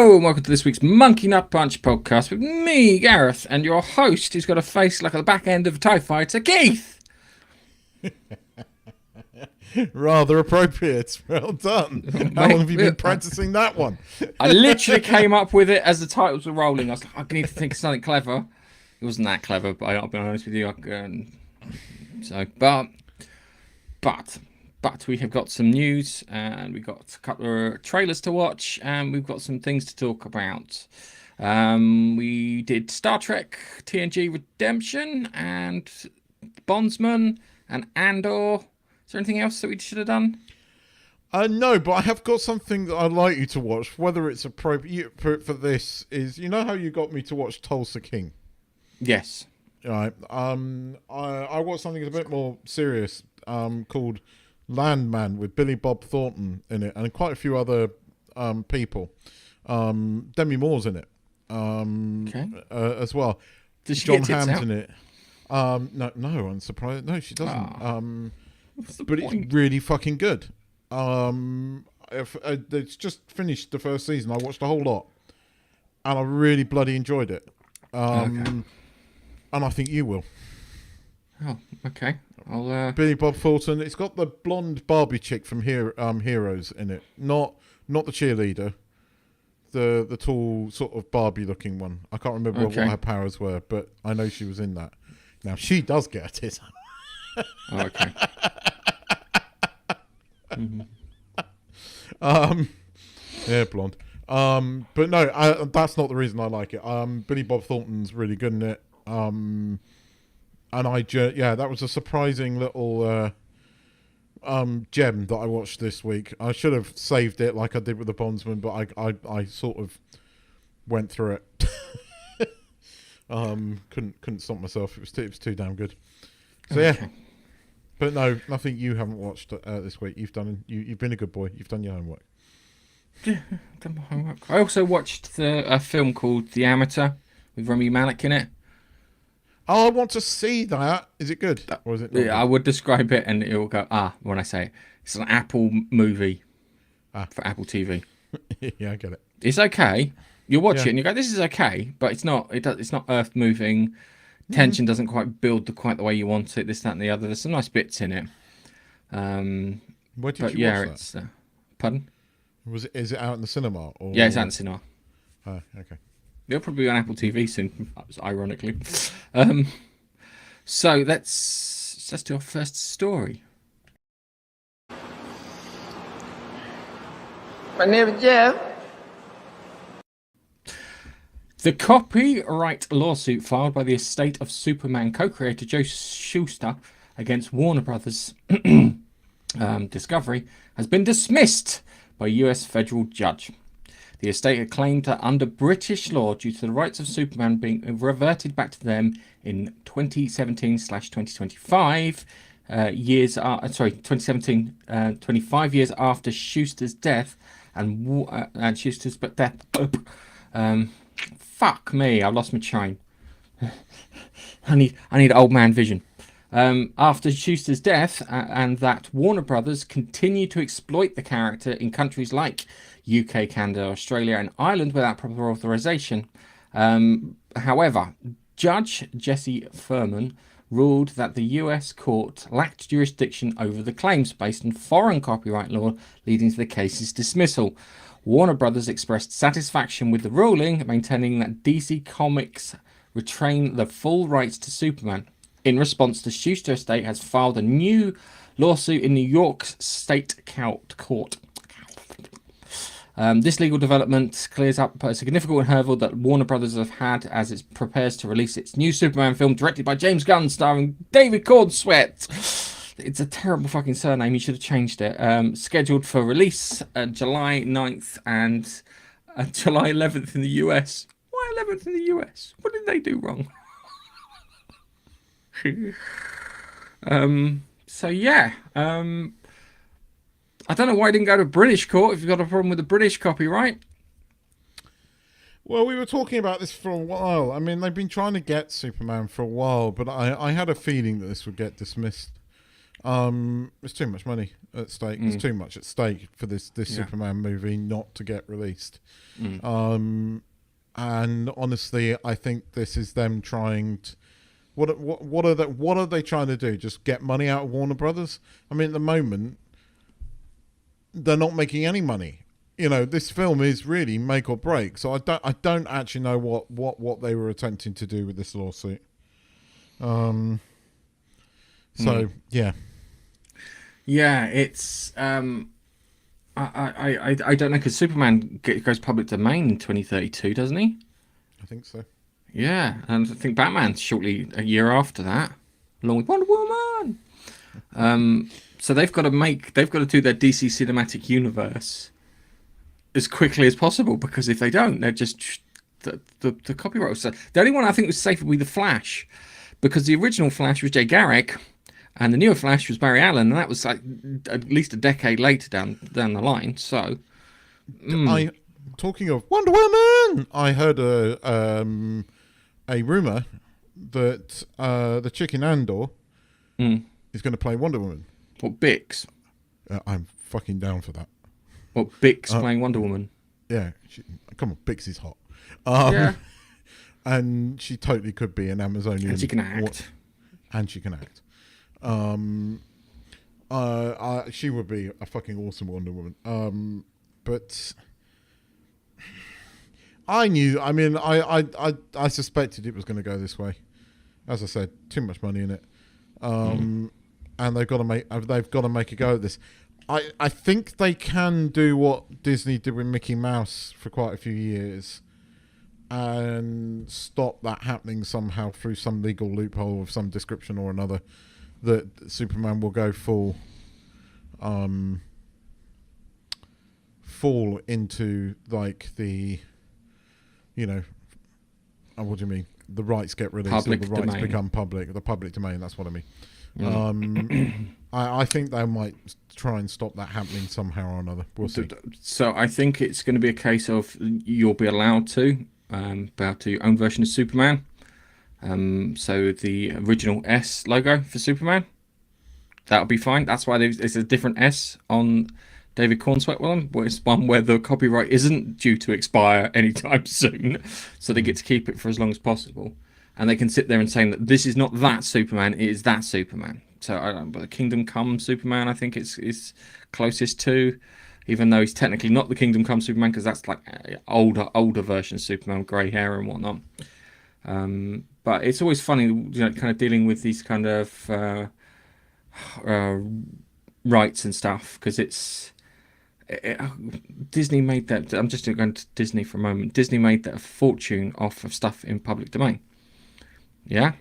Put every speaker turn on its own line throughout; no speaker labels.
Hello and welcome to this week's Monkey Nut Punch podcast with me, Gareth, and your host who's got a face like the back end of a TIE fighter, Keith.
Rather appropriate. Well done. How long have you been practicing that one?
I literally came up with it as the titles were rolling. I was like, I need to think of something clever. It wasn't that clever, but I'll be honest with you. But we have got some news, and we've got a couple of trailers to watch, and we've got some things to talk about. We did Star Trek TNG Redemption and Bondsman and Andor. Is there anything else that we should have done?
No, but I have got something that I'd like you to watch. Whether it's appropriate for this is, you know how you got me to watch Tulsa King?
Yes.
Right. I watched something a bit more serious called Landman with Billy Bob Thornton in it and quite a few other people. Demi Moore's in it as well.
Does she
John
get tits
Hamm's
out?
in it. No, I'm surprised. No, she doesn't. But
point?
it's really fucking good. It's just finished the first season. I watched a whole lot, and I really bloody enjoyed it. And I think you will.
Oh, okay. I'll.
Billy Bob Thornton. It's got the blonde Barbie chick from Heroes in it. Not the cheerleader. The tall sort of Barbie looking one. I can't remember what her powers were, but I know she was in that. Now she does get a tit.
Oh, okay.
Yeah, blonde. But no, that's not the reason I like it. Billy Bob Thornton's really good in it. And that was a surprising little gem that I watched this week. I should have saved it like I did with the Bondsman, but I sort of went through it. Couldn't stop myself. It was too damn good. So yeah. But no, nothing you haven't watched this week. You've been a good boy. You've done your homework.
Yeah, done my homework. I also watched a film called The Amateur with Rami Malek in it.
Oh, I want to see that. Is it good? Or is it not good?
I would describe it and it will go, when I say it. It's an Apple movie for Apple TV.
Yeah, I get it.
It's okay. You watch it and you go, this is okay, but it's not earth moving. Tension doesn't quite build quite the way you want it, this, that and the other. There's some nice bits in it.
Where did you watch that?
Pardon?
Is it out in the cinema? Or...
Yeah, it's out in the cinema.
Oh, okay.
It'll probably be on Apple TV soon, ironically. So let's do our first story.
My name is Jeff.
The copyright lawsuit filed by the estate of Superman co-creator Joe Shuster against Warner Brothers Discovery has been dismissed by a US federal judge. The estate had claimed that under British law, due to the rights of Superman being reverted back to them in 2017/2025, 25 years after Schuster's death and Schuster's death. Fuck me, I've lost my chain. I need old man vision. After Schuster's death, and that Warner Brothers continue to exploit the character in countries like UK, Canada, Australia, and Ireland without proper authorization. However, Judge Jesse Furman ruled that the US court lacked jurisdiction over the claims based on foreign copyright law, leading to the case's dismissal. Warner Brothers expressed satisfaction with the ruling, maintaining that DC Comics retain the full rights to Superman. In response, the Schuster estate has filed a new lawsuit in New York's state court. This legal development clears up a significant hurdle that Warner Brothers have had as it prepares to release its new Superman film directed by James Gunn, starring David Cornsweet. It's a terrible fucking surname. You should have changed it. Scheduled for release July 9th and July 11th in the US. Why 11th in the US? What did they do wrong? So yeah. I don't know why I didn't go to British court if you've got a problem with the British copyright.
Well, we were talking about this for a while. I mean, they've been trying to get Superman for a while, but I had a feeling that this would get dismissed. There's too much money at stake.
Mm.
There's too much at stake for this
Yeah.
Superman movie not to get released.
Mm.
And honestly, I think this is them trying to. What are they trying to do? Just get money out of Warner Brothers? I mean, at the moment, they're not making any money. This film is really make or break. So I don't actually know what they were attempting to do with this lawsuit. Yeah.
Yeah, it's I don't know, because Superman goes public domain in 2032, doesn't he?
I think so.
Yeah, and I think Batman's shortly a year after that, along with Wonder Woman. So they've got to do their DC cinematic universe as quickly as possible, because if they don't, they're just the copyright. So the only one I think was safe would be the Flash, because the original Flash was Jay Garrick, and the newer Flash was Barry Allen, and that was like at least a decade later down the line. So,
Talking of Wonder Woman, I heard a rumor that the chick in Andor is going to play Wonder Woman.
What, Bix?
I'm fucking down for that.
What, Bix playing Wonder Woman?
Yeah, come on, Bix is hot.
Yeah,
and she totally could be an Amazonian.
and she can act.
She would be a fucking awesome Wonder Woman. But I suspected it was going to go this way. As I said, too much money in it. And they've got to make a go at this. I think they can do what Disney did with Mickey Mouse for quite a few years and stop that happening somehow through some legal loophole of some description or another, that Superman will go fall into like the, what do you mean? The rights get released,
Public
or the rights
domain.
become public. The public domain. That's what I mean. I think they might try and stop that happening somehow or another. We'll see.
So I think it's going to be a case of you'll be allowed to your own version of Superman. So the original S logo for Superman, that'll be fine. That's why there's a different S on David Cornsweet one. It's one where the copyright isn't due to expire anytime soon, so they get to keep it for as long as possible. And they can sit there and say that this is not that Superman, it is that Superman. So I don't know, but the Kingdom Come Superman, I think is closest to, even though he's technically not the Kingdom Come Superman, because that's like older version of Superman with grey hair and whatnot. But it's always funny, kind of dealing with these kind of rights and stuff, because Disney made that. I'm just going to Disney for a moment. Disney made that a fortune off of stuff in public domain. Yeah,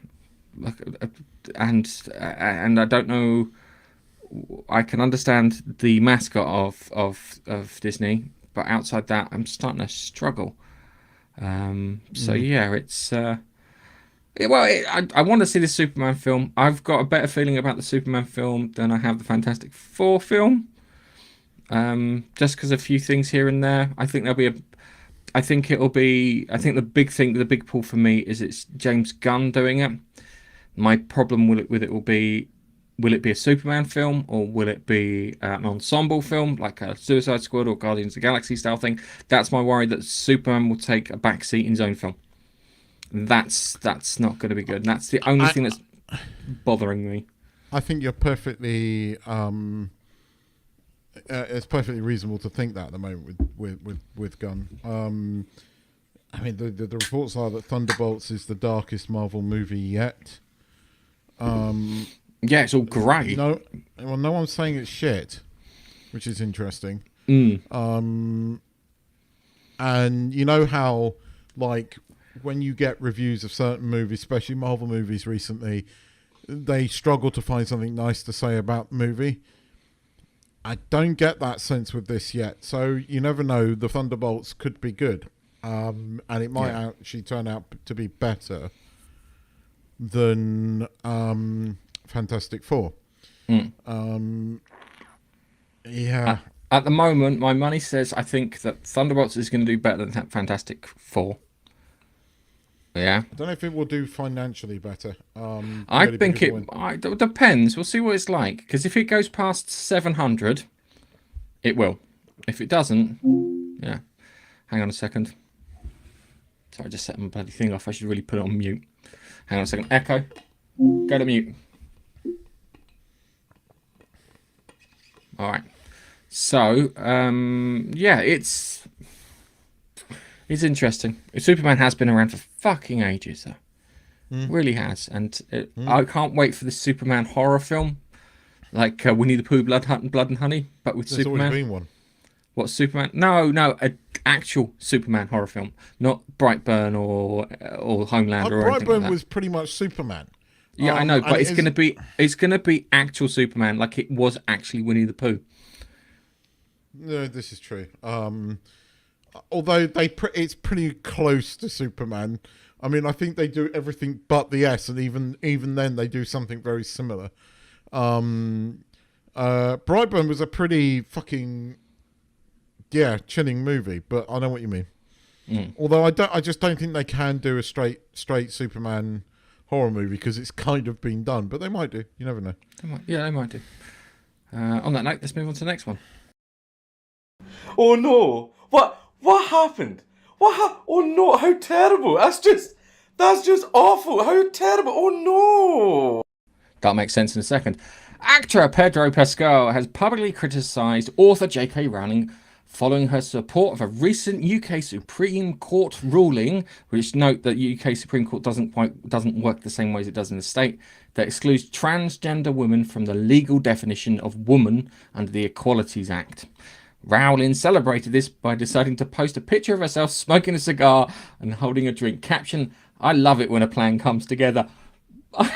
and I don't know. I can understand the mascot of Disney, but outside that, I'm starting to struggle. So yeah, it's. I want to see the Superman film. I've got a better feeling about the Superman film than I have the Fantastic Four film. Just because a few things here and there. I think the big pull for me is it's James Gunn doing it. My problem with it will be it be a Superman film, or will it be an ensemble film like a Suicide Squad or Guardians of the Galaxy style thing? That's my worry, that Superman will take a backseat in his own film. That's not going to be good. And that's the only thing that's bothering me.
I think you're perfectly. It's perfectly reasonable to think that at the moment with Gunn. I mean, the reports are that Thunderbolts is the darkest Marvel movie yet.
Yeah, it's all grey.
No one's saying it's shit, which is interesting. And you know how, like, when you get reviews of certain movies, especially Marvel movies recently, they struggle to find something nice to say about the movie. I don't get that sense with this yet. So you never know. The Thunderbolts could be good. And it might actually turn out to be better than Fantastic Four. Yeah.
At the moment, my money says I think that Thunderbolts is going to do better than Fantastic Four. Yeah.
I don't know if it will do financially better.
I
really
think
because
it depends. We'll see what it's like. Because if it goes past 700, it will. If it doesn't, yeah. Hang on a second. Sorry, I just set my bloody thing off. I should really put it on mute. Hang on a second. Echo. Go to mute. All right. So, yeah, it's interesting. Superman has been around for fucking ages, though. Really has, and I can't wait for the Superman horror film, like Winnie the Pooh, Blood and Honey, but with
There's
Superman.
always been one.
What, Superman? No, an actual Superman horror film, not Brightburn or Homeland or anything like
Brightburn
that.
was pretty much Superman.
Yeah, I know, but it's gonna be actual Superman, like it was actually Winnie the Pooh.
No, this is true. Although it's pretty close to Superman. I mean, I think they do everything but the S, and even then they do something very similar. Brightburn was a pretty fucking chilling movie, but I know what you mean. Although I just don't think they can do a straight Superman horror movie because it's kind of been done, but they might do. You never know.
They might do. On that note, let's move on to the next one.
Oh no! What happened? Oh no! How terrible! That's just awful! How terrible! Oh no!
That'll make sense in a second. Actor Pedro Pascal has publicly criticised author J.K. Rowling following her support of a recent UK Supreme Court ruling, which note that UK Supreme Court doesn't work the same way as it does in the state, that excludes transgender women from the legal definition of woman under the Equalities Act. Rowling celebrated this by deciding to post a picture of herself smoking a cigar and holding a drink. Caption, I love it when a plan comes together. I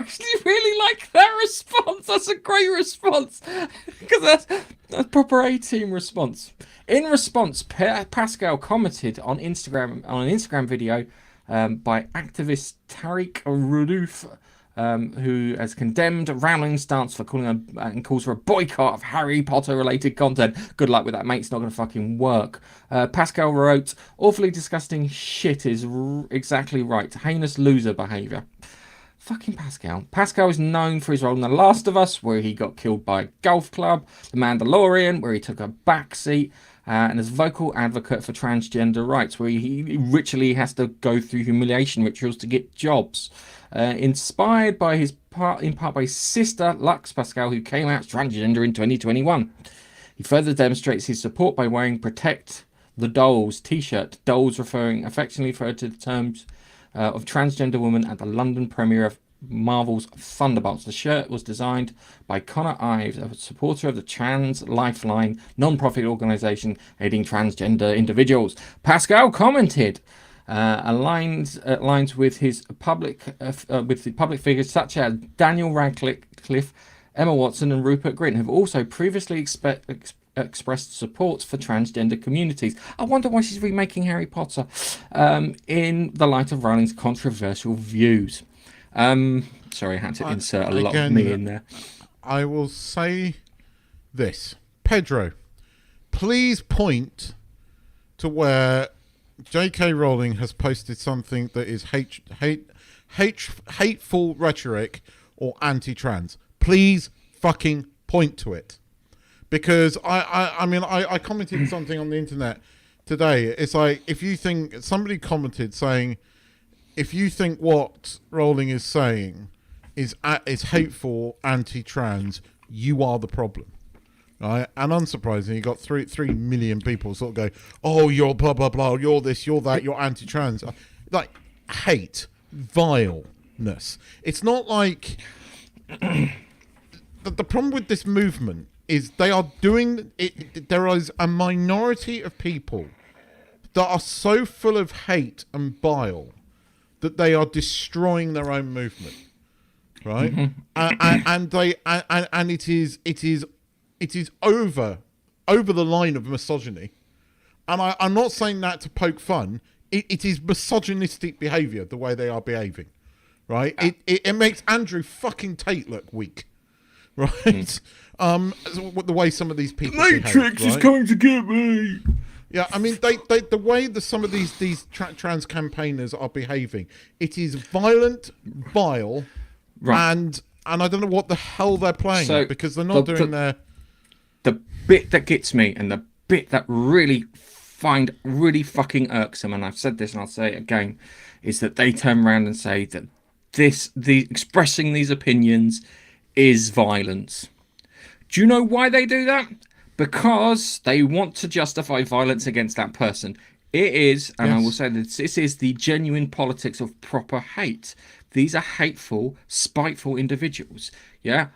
actually really like that response. That's a great response. Because that's proper A-team response. In response, Pascal commented on an Instagram video by activist Tariq Rudoof, who has condemned Rowling's stance for and calls for a boycott of Harry Potter related content. Good luck with that, mate. It's not going to fucking work. Pascal wrote, awfully disgusting shit is exactly right. Heinous loser behaviour. Fucking Pascal. Pascal is known for his role in The Last of Us, where he got killed by a golf club, The Mandalorian, where he took a backseat, and as vocal advocate for transgender rights, where he ritually has to go through humiliation rituals to get jobs. Inspired by in part by his sister, Lux Pascal, who came out transgender in 2021. He further demonstrates his support by wearing Protect the Dolls t-shirt, dolls affectionately referred to the terms of transgender woman at the London premiere of Marvel's Thunderbolts. The shirt was designed by Connor Ives, a supporter of the Trans Lifeline non-profit organisation aiding transgender individuals. Pascal commented, aligns with his public figures such as Daniel Radcliffe, Emma Watson, and Rupert Grint, have also previously expressed support for transgender communities. I wonder why she's remaking Harry Potter in the light of Rowling's controversial views. Sorry, I had to insert a lot of me in there.
I will say this. Pedro, please point to where J.K. Rowling has posted something that is hateful rhetoric or anti-trans. Please fucking point to it. Because I commented something on the internet today. It's like, if you think, somebody commented saying, if you think what Rowling is saying is hateful, anti-trans, you are the problem, right? And unsurprisingly, you got 3 million people sort of go, oh, you're blah blah blah, you're this, you're that, you're anti-trans, like hate, vileness. It's not like the problem with this movement is they are doing it. There is a minority of people that are so full of hate and bile that they are destroying their own movement, right? And it is over the line of misogyny. And I'm not saying that to poke fun. It is misogynistic behaviour the way they are behaving, right? It makes Andrew fucking Tate look weak, right? The way some of these people
Matrix
behave, right?
is coming to get me.
Yeah, I mean, the way that some of these trans campaigners are behaving, it is violent, vile,
Right.
and I don't know what the hell they're playing
So,
at, because they're not doing their...
The bit that gets me, and the bit that really find really fucking irksome, and I've said this and I'll say it again, is that they turn around and say that the expressing these opinions is violence. Do you know why they do that? Because they want to justify violence against that person. It is, and I will say that this is the genuine politics of proper hate. These are hateful, spiteful individuals. Yeah,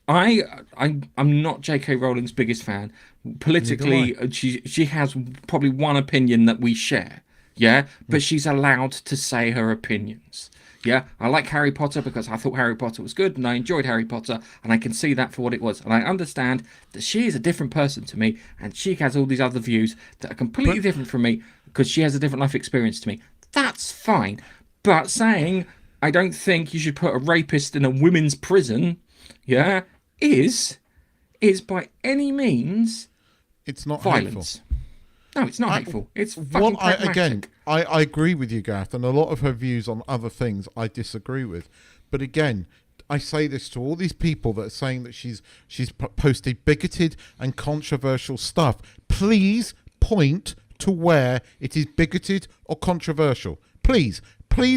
I'm not J.K. Rowling's biggest fan. Politically, she has probably one opinion that we share. Yeah, but she's allowed to say her opinions. Yeah, I like Harry Potter because I thought Harry Potter was good and I enjoyed Harry Potter, and I can see that for what it was. And I understand that she is a different person to me and she has all these other views that are completely different from me because she has a different life experience to me. That's fine. But saying, I don't think you should put a rapist in a women's prison, yeah, is by any means
It's not
violence.
hateful.
No, it's not hateful. It's fucking pragmatic.
I agree with you, Gareth, and a lot of her views on other things I disagree with. But again, I say this to all these people that are saying that she's posted bigoted and controversial stuff. Please point to where it is bigoted or controversial. Please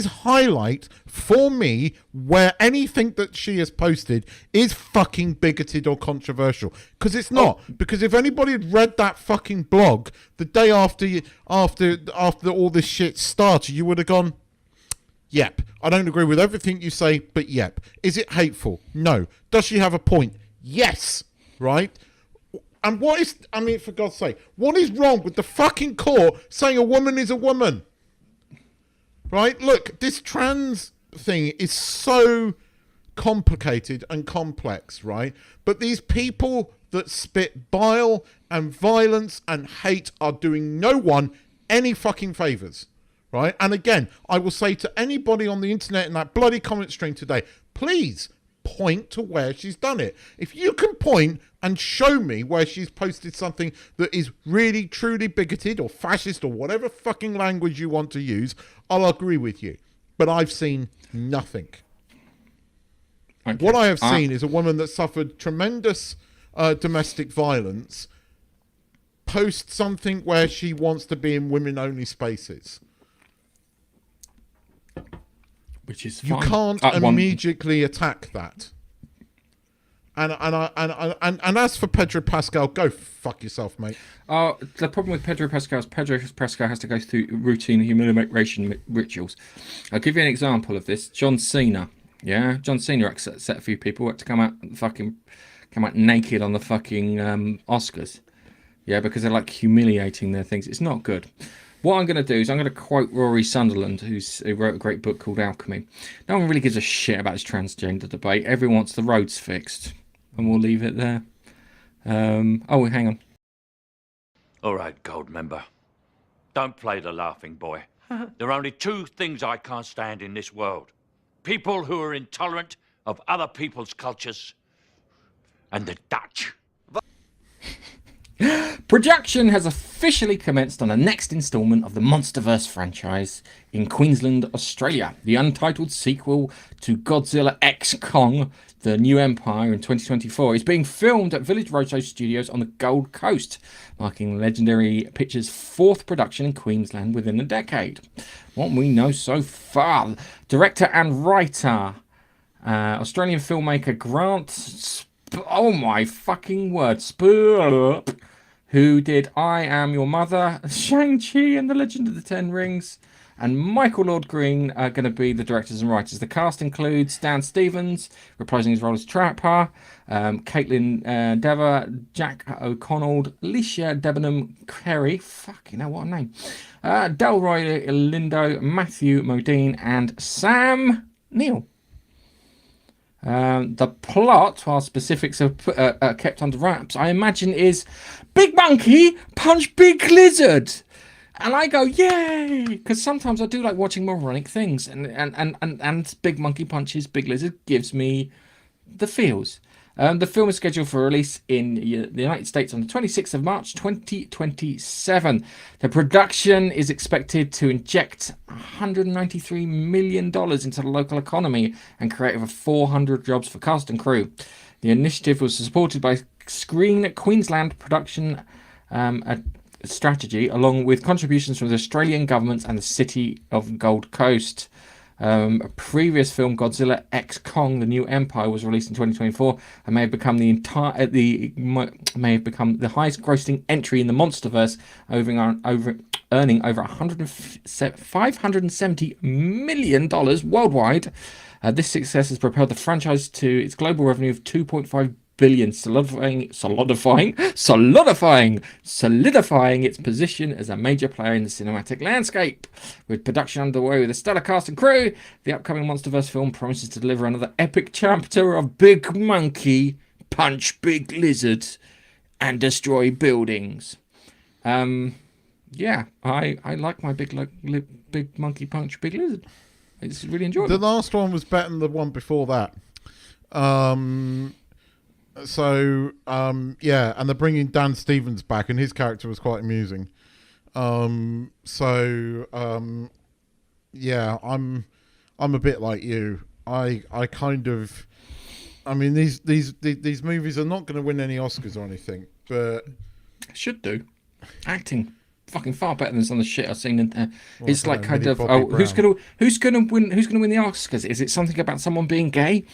highlight for me where anything that she has posted is fucking bigoted or controversial, because it's not. Because if anybody had read that fucking blog the day after all this shit started, you would have gone, yep, I don't agree with everything you say, but yep. Is it hateful? No. Does she have a point? Yes. Right? And for God's sake, what is wrong with the fucking court saying a woman is a woman? Right? Look, this trans thing is so complicated and complex, right? But these people that spit bile and violence and hate are doing no one any fucking favours, right? And again, I will say to anybody on the internet in that bloody comment stream today, please point to where she's done it. If you can point and show me where she's posted something that is really truly bigoted or fascist or whatever fucking language you want to use, I'll agree with you. But I've seen nothing. Okay. What I have seen is a woman that suffered tremendous domestic violence post something where she wants to be in women-only spaces.
Which is
fine. You can't immediately attack that. And as for Pedro Pascal, go fuck yourself, mate.
The problem with Pedro Pascal is Pedro Pascal has to go through routine humiliation rituals. I'll give you an example of this. John Cena. Yeah, John Cena upset a few people had to come out naked on the fucking Oscars. Yeah, because they're like humiliating their things. It's not good. What I'm going to do is I'm going to quote Rory Sunderland, who wrote a great book called Alchemy. No one really gives a shit about this transgender debate. Everyone wants the roads fixed. And we'll leave it there. Hang on.
All right, Gold Member. Don't play the laughing boy. There are only two things I can't stand in this world. People who are intolerant of other people's cultures and the Dutch.
Production has officially commenced on the next instalment of the MonsterVerse franchise in Queensland, Australia. The untitled sequel to Godzilla x Kong, The New Empire in 2024 is being filmed at Village Roadshow Studios on the Gold Coast, marking Legendary Pictures' fourth production in Queensland within a decade. What we know so far, director and writer, Australian filmmaker Grant... Oh my fucking word. Who did I Am Your Mother, Shang-Chi and the Legend of the Ten Rings, and Michael Lord Green are going to be the directors and writers. The cast includes Dan Stevens, reprising his role as Trapper, Caitlin Dever, Jack O'Connell, Alicia Debenham Carey, fucking hell, what a name, Delroy Lindo, Matthew Modine, and Sam Neill. The plot, while specifics are kept under wraps, I imagine is Big Monkey punch Big Lizard. And I go, yay! Because sometimes I do like watching moronic things. And Big Monkey punches Big Lizard gives me the feels. The film is scheduled for release in the United States on the 26th of March 2027. The production is expected to inject $193 million into the local economy and create over 400 jobs for cast and crew. The initiative was supported by Screen Queensland production strategy, along with contributions from the Australian government and the City of Gold Coast. A previous film, Godzilla x Kong: The New Empire, was released in 2024 and may have become the highest grossing entry in the MonsterVerse, earning over $570 million worldwide. This success has propelled the franchise to its global revenue of $2.5 billion, solidifying its position as a major player in the cinematic landscape. With production underway with a stellar cast and crew, the upcoming MonsterVerse film promises to deliver another epic chapter of Big Monkey punch Big Lizard and destroy buildings. Yeah, I like my big monkey punch Big Lizard. It's really enjoyable.
The last one was better than the one before that. Yeah, and they're bringing Dan Stevens back, and his character was quite amusing. Yeah, I'm a bit like you. I mean, these movies are not going to win any Oscars or anything, but
should do. Acting fucking far better than some of the shit I've seen in there.
Well,
It's like kind of who's gonna win the Oscars? Is it something about someone being gay,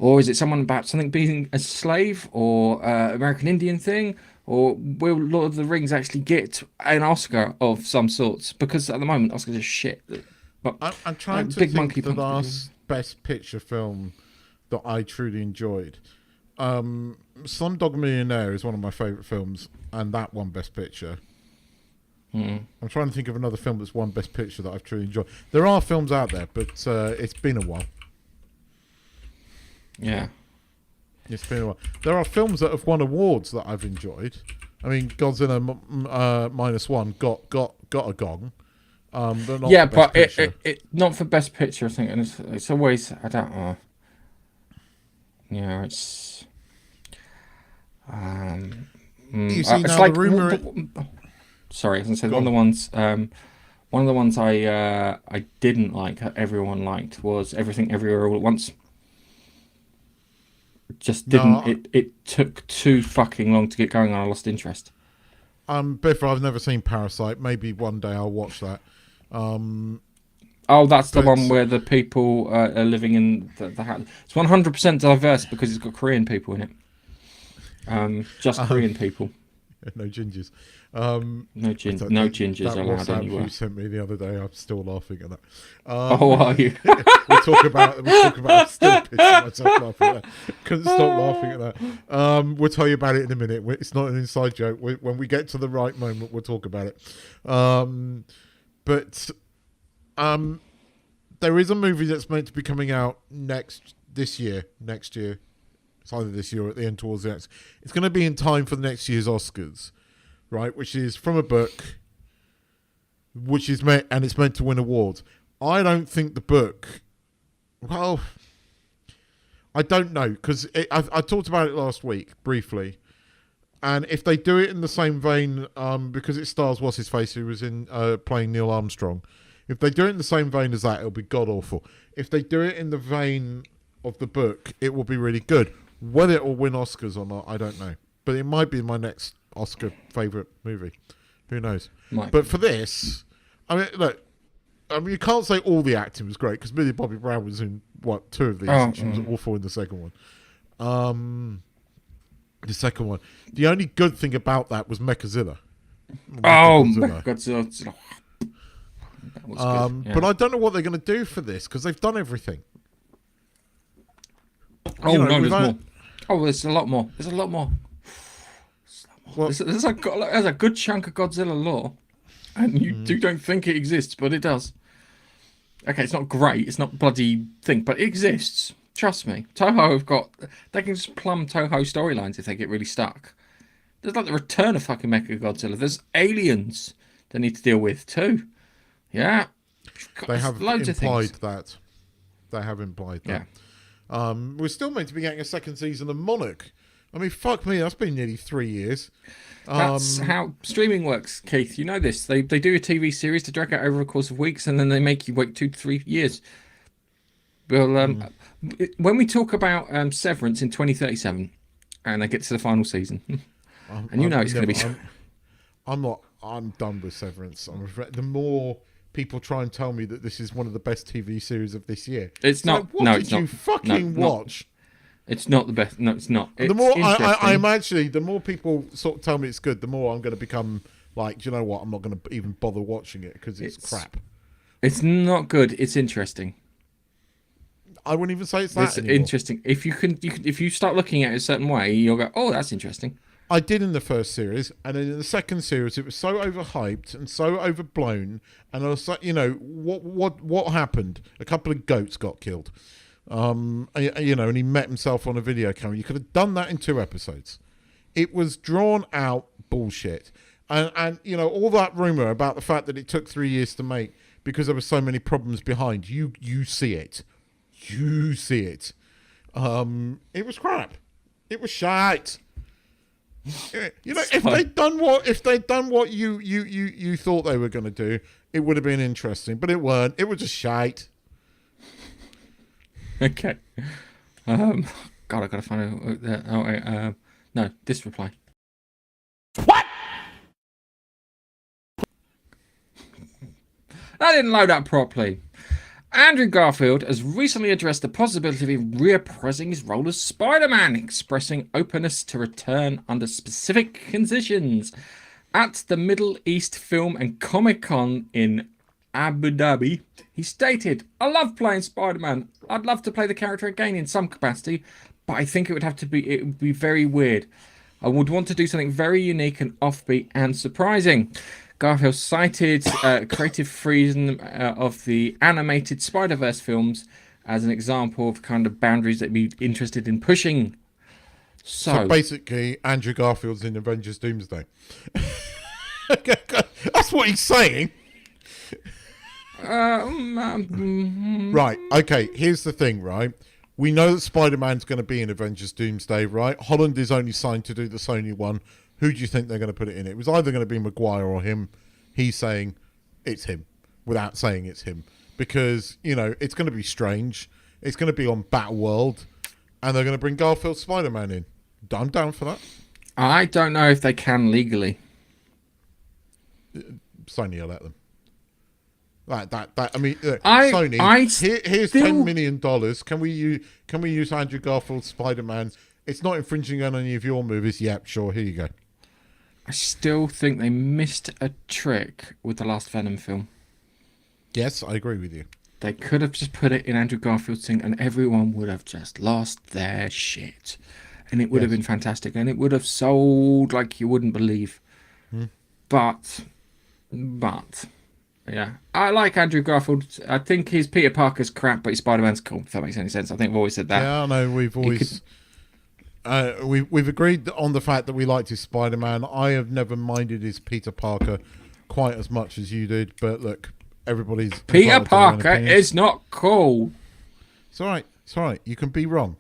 or is it someone about something being a slave or American Indian thing, or will Lord of the Rings actually get an Oscar of some sorts? Because at the moment Oscars are shit. But
I'm trying to
Big
think
Monkey
the
Punch
last Best Picture film that I truly enjoyed. Slumdog Millionaire is one of my favourite films, and that won Best Picture. I'm trying to think of another film that's won Best Picture that I've truly enjoyed. There are films out there, but it's been a while.
Yeah.
It's been a while. There are films that have won awards that I've enjoyed. I mean, Godzilla -1 got a gong. But not
Yeah,
for Best
but
Picture.
it not for Best Picture, I think, and it's always, I don't know. Yeah, it's
You see,
it's
now
like
the rumor.
sorry, as I said,
Go
one of the ones I didn't like, everyone liked, was Everything Everywhere All at Once. It just didn't. It took too fucking long to get going, and I lost interest.
Biff, I've never seen Parasite. Maybe one day I'll watch that.
Oh, that's the one where the people are living in the house. It's 100% diverse because it's got Korean people in it. Just Korean people.
No gingers.
No gingers
that
allowed
WhatsApp
anywhere.
you sent me the other day. I'm still laughing at that.
Oh, are you?
we talk about. I'm still pissing myself laughing at that. Couldn't stop laughing at that. We'll tell you about it in a minute. It's not an inside joke. When we get to the right moment, we'll talk about it. There is a movie that's meant to be coming out next year. It's either this year or at the end towards the next. It's going to be in time for the next year's Oscars, right? Which is from a book, it's meant to win awards. I don't think the book. Well, I don't know, because I talked about it last week briefly, and if they do it in the same vein, because it stars what's his face, who was in playing Neil Armstrong. If they do it in the same vein as that, it'll be god awful. If they do it in the vein of the book, it will be really good. Whether it will win Oscars or not, I don't know. But it might be my next Oscar favourite movie. Who knows? But for this, I mean, look, you can't say all the acting was great, because Millie Bobby Brown was in, 2 of these, and she was awful in the second one. The only good thing about that was Mechazilla.
Godzilla. That was good. Yeah.
But I don't know what they're going to do for this, because they've done everything.
There's more. Oh, there's a lot more. There's a lot more.
Well,
there's a good chunk of Godzilla lore, and you don't think it exists, but it does. Okay, it's not great. It's not bloody thing, but it exists. Trust me. They can just plumb Toho storylines if they get really stuck. There's like the return of fucking Mechagodzilla. There's aliens they need to deal with too. Yeah.
They have
loads
implied
of things.
that. They have implied that. We're still meant to be getting a second season of Monarch. I mean, fuck me, that's been nearly 3 years.
That's how streaming works, Keith. You know this. They do a TV series to drag it over a course of weeks, and then they make you wait 2 to 3 years. Well, when we talk about Severance in 2037, and they get to the final season, and you know it's going to be...
I'm done with Severance. I'm afraid. The more people try and tell me that this is one of the best TV series of this year,
it's not.
Like, what
no,
did
it's
you
not.
fucking watch?
It's not the best. No, it's not. It's
The more
interesting.
the more people sort of tell me it's good, the more I'm going to become like, do you know what? I'm not going to even bother watching it because it's crap.
It's not good. It's interesting.
I wouldn't even say it's that
It's
anymore.
interesting. If if you start looking at it a certain way, you'll go, "Oh, that's interesting."
I did in the first series, and then in the second series, it was so overhyped and so overblown. And I was like, you know, what happened? A couple of goats got killed, and he met himself on a video camera. You could have done that in 2 episodes. It was drawn out bullshit, and all that rumor about the fact that it took 3 years to make because there were so many problems behind. You see it, It was crap. It was shite. If they'd done what you thought they were going to do, it would have been interesting. But it weren't. It was just shite.
Okay. God, I gotta find out. No, this reply.
What?
That didn't load up properly. Andrew Garfield has recently addressed the possibility of reappraising his role as Spider-Man, expressing openness to return under specific conditions. At the Middle East Film and Comic-Con in Abu Dhabi, he stated, "I love playing Spider-Man. I'd love to play the character again in some capacity, but I think it would be very weird. I would want to do something very unique and offbeat and surprising." Garfield cited creative freedom of the animated Spider-Verse films as an example of kind of boundaries that he'd be interested in pushing. So
basically, Andrew Garfield's in Avengers Doomsday. That's what he's saying. Right, okay, here's the thing, right? We know that Spider-Man's going to be in Avengers Doomsday, right? Holland is only signed to do the Sony one. Who do you think they're going to put it in? It was either going to be Maguire or him. He's saying it's him without saying it's him. Because, it's going to be strange. It's going to be on Battleworld. And they're going to bring Garfield Spider-Man in. I'm down for that.
I don't know if they can legally.
Sony will let them. Sony, here's $10 million. Can we use Andrew Garfield's Spider-Man? It's not infringing on any of your movies. Yep, sure, here you go.
I still think they missed a trick with the last Venom film.
Yes, I agree with you.
They could have just put it in Andrew Garfield's thing and everyone would have just lost their shit. And it would have been fantastic. And it would have sold like you wouldn't believe. But, yeah. I like Andrew Garfield. I think his Peter Parker's crap, but his Spider-Man's cool, if that makes any sense. I think we've always said that.
Yeah, I know. We've always... we've agreed on the fact that we liked his Spider-Man. I have never minded his Peter Parker quite as much as you did. But look, everybody's...
Peter Parker is not cool.
It's all right. It's all right. You can be wrong.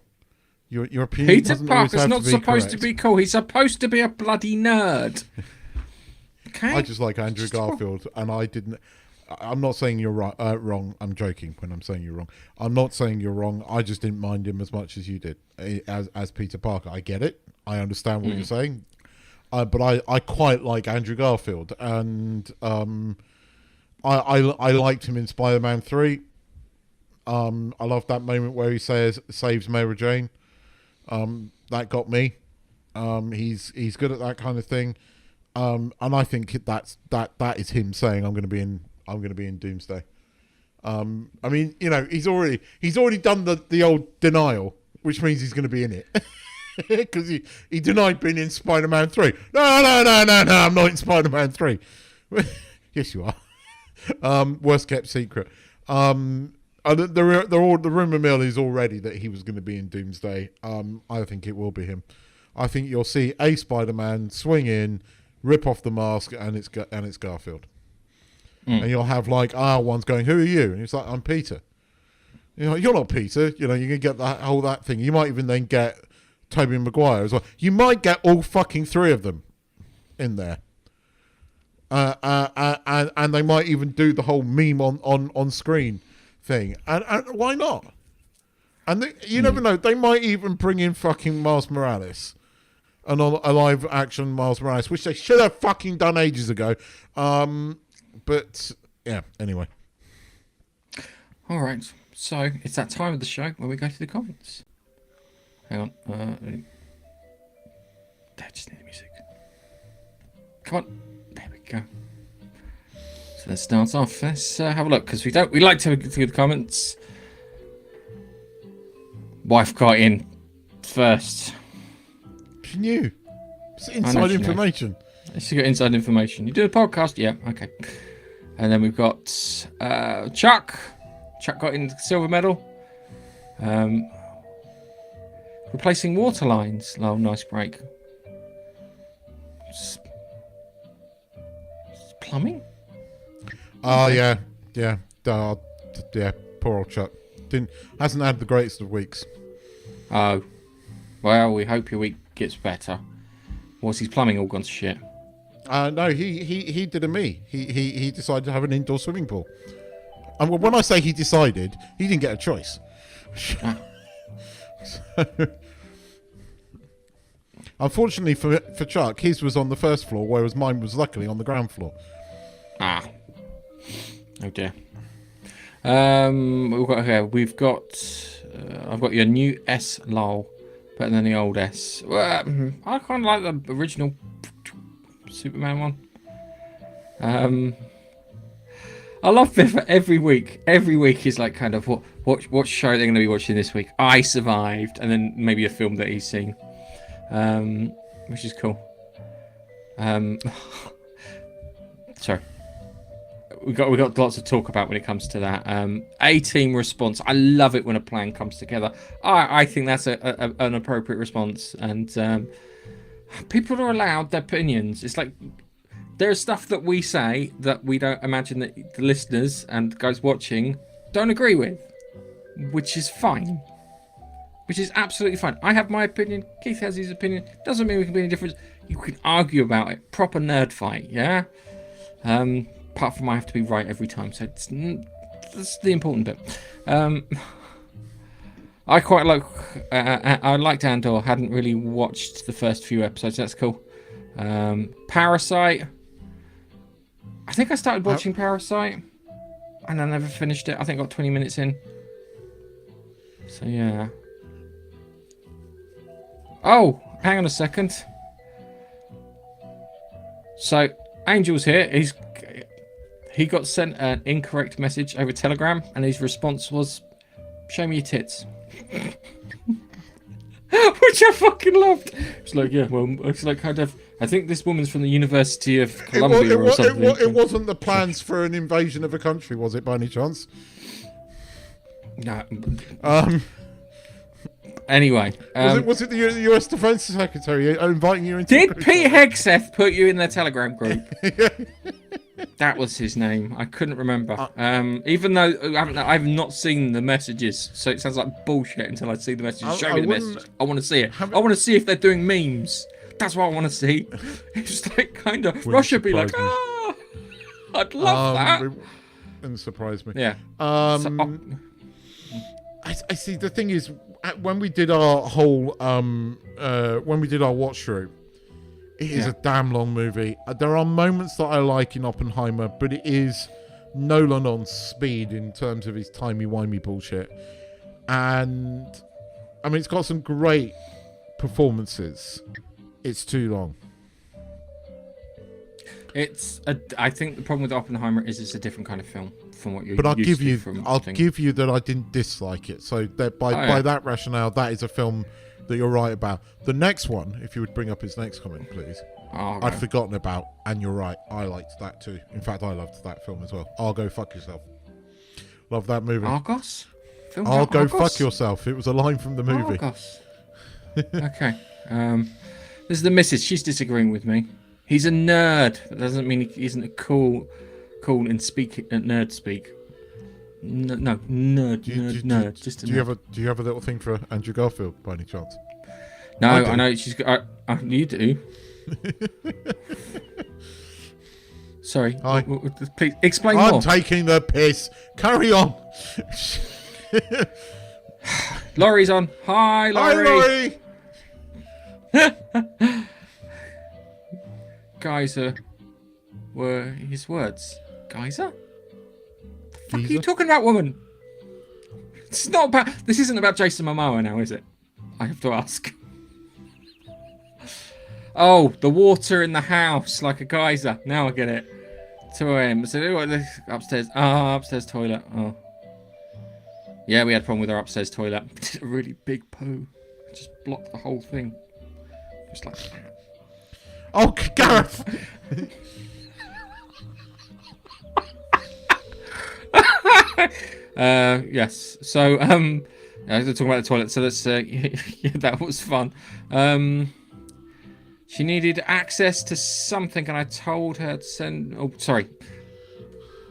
Your opinion
Peter Parker's not supposed to be cool. He's supposed to be a bloody nerd. Okay?
I just like Andrew Garfield, and I didn't... I'm not saying you're right, wrong. I'm joking when I'm saying you're wrong. I'm not saying you're wrong. I just didn't mind him as much as you did as Peter Parker. I get it. I understand what you're saying. But I quite like Andrew Garfield. And I liked him in Spider-Man 3. I love that moment where he saves Mary Jane. That got me. He's good at that kind of thing. And I think that is him saying I'm going to be in Doomsday. I mean, he's already done the old denial, which means he's going to be in it. Because he denied being in Spider-Man 3. No, I'm not in Spider-Man 3. Yes, you are. Worst kept secret. The rumor mill is already that he was going to be in Doomsday. I think it will be him. I think you'll see a Spider-Man swing in, rip off the mask, and it's Garfield. And you'll have one's going, "Who are you?" And he's like, "I'm Peter." You know, you're not Peter. You know, you can get that thing. You might even then get Tobey Maguire as well. You might get all fucking three of them in there. And they might even do the whole meme on screen thing. And why not? And you never know. They might even bring in fucking Miles Morales. A live action Miles Morales, which they should have fucking done ages ago. But yeah, anyway.
All right. So it's that time of the show where we go to the comments. Hang on. I just need the music. Come on. There we go. So let's start off. Let's have a look because we like to go through the comments. Wife got in first.
She knew. It's inside information.
She got inside information. You do a podcast? Yeah, okay. And then we've got Chuck. Chuck got in silver medal. Replacing water lines. Oh, nice break. Plumbing?
Oh, yeah. Yeah. Yeah, poor old Chuck. Hasn't had the greatest of weeks.
Oh. Well, we hope your week gets better. Was his plumbing all gone to shit?
No, he did a me. He decided to have an indoor swimming pool. And when I say he decided, he didn't get a choice. Unfortunately for Chuck, his was on the first floor, whereas mine was luckily on the ground floor.
Oh dear. We've got I've got your new S lol better than the old S. Well, I kind of like the original Superman one. I love it for every week. Every week is like kind of what show they're going to be watching this week. I Survived, and then maybe a film that he's seen, which is cool. Sorry. We got lots to talk about when it comes to that. A-team response. I love it when a plan comes together. I think that's an appropriate response, and people are allowed their opinions. It's like there's stuff that we say that we don't imagine that the listeners and guys watching don't agree with, which is fine. Which is absolutely fine. I have my opinion. Keith has his opinion. Doesn't mean we can be any different. You can argue about it. Proper nerd fight, yeah? Apart from I have to be right every time, so that's the important bit. I quite like. I liked Andor. Hadn't really watched the first few episodes. That's cool. Parasite. I think I started watching Parasite, and I never finished it. I think I got 20 minutes in. So yeah. Oh, hang on a second. So Angel's here. He got sent an incorrect message over Telegram, and his response was, "Show me your tits." Which I fucking loved. It's like, yeah, well, it's like kind of. I think this woman's from the University of Columbia or something.
It wasn't the plans for an invasion of a country, was it, by any chance?
No.
Anyway, was it the U.S. Defense Secretary inviting you into?
Did Pete Hegseth put you in their Telegram group? That was his name. I couldn't remember. Even though I've not seen the messages, so it sounds like bullshit until I see the messages. Show me the message. I want to see it. I want to see if they're doing memes. That's what I want to see. It's like kind of Russia be like, I'd love that.
It wouldn't surprise me.
Yeah.
I see. The thing is, when we did our whole watch through, it is a damn long movie. There are moments that I like in Oppenheimer, but it is Nolan on speed in terms of his timey-wimey bullshit. And I mean, it's got some great performances. It's too long.
I think the problem with Oppenheimer is it's a different kind of film from what you're
But I'll
used
give you,
to from
I'll give you that I didn't dislike it. So that by that rationale, that is a film that you're right about. The next one, if you would bring up his next comment, please.
Okay.
I'd forgotten about, and you're right. I liked that too. In fact, I loved that film as well. I'll go fuck yourself. Love that movie.
Argos?
I'll go fuck yourself. It was a line from the movie.
Argos. Okay. This is the missus. She's disagreeing with me. He's a nerd. That doesn't mean he isn't a cool in nerd speak. No. Just a
do you have a little thing for Andrew Garfield by any chance?
No, I know she's got. You do. Sorry.
Hi.
Please explain
I'm
more.
taking the piss. Carry on.
Laurie's on. Hi, Laurie.
Hi, Laurie.
Geyser were his words. Geyser? The fuck are you
Geezer?
talking about, woman? It's not about. This isn't about Jason Momoa now, is it? I have to ask. Oh, the water in the house, like a geyser. Now I get it. 2 a.m. So upstairs. Upstairs toilet. Oh. Yeah, we had a problem with our upstairs toilet. Did a really big poo. Just blocked the whole thing. Just like that.
Oh, Gareth.
Yes. So, I was talking about the toilet. So that's yeah, that was fun. She needed access to something, and I told her to send. Oh, sorry.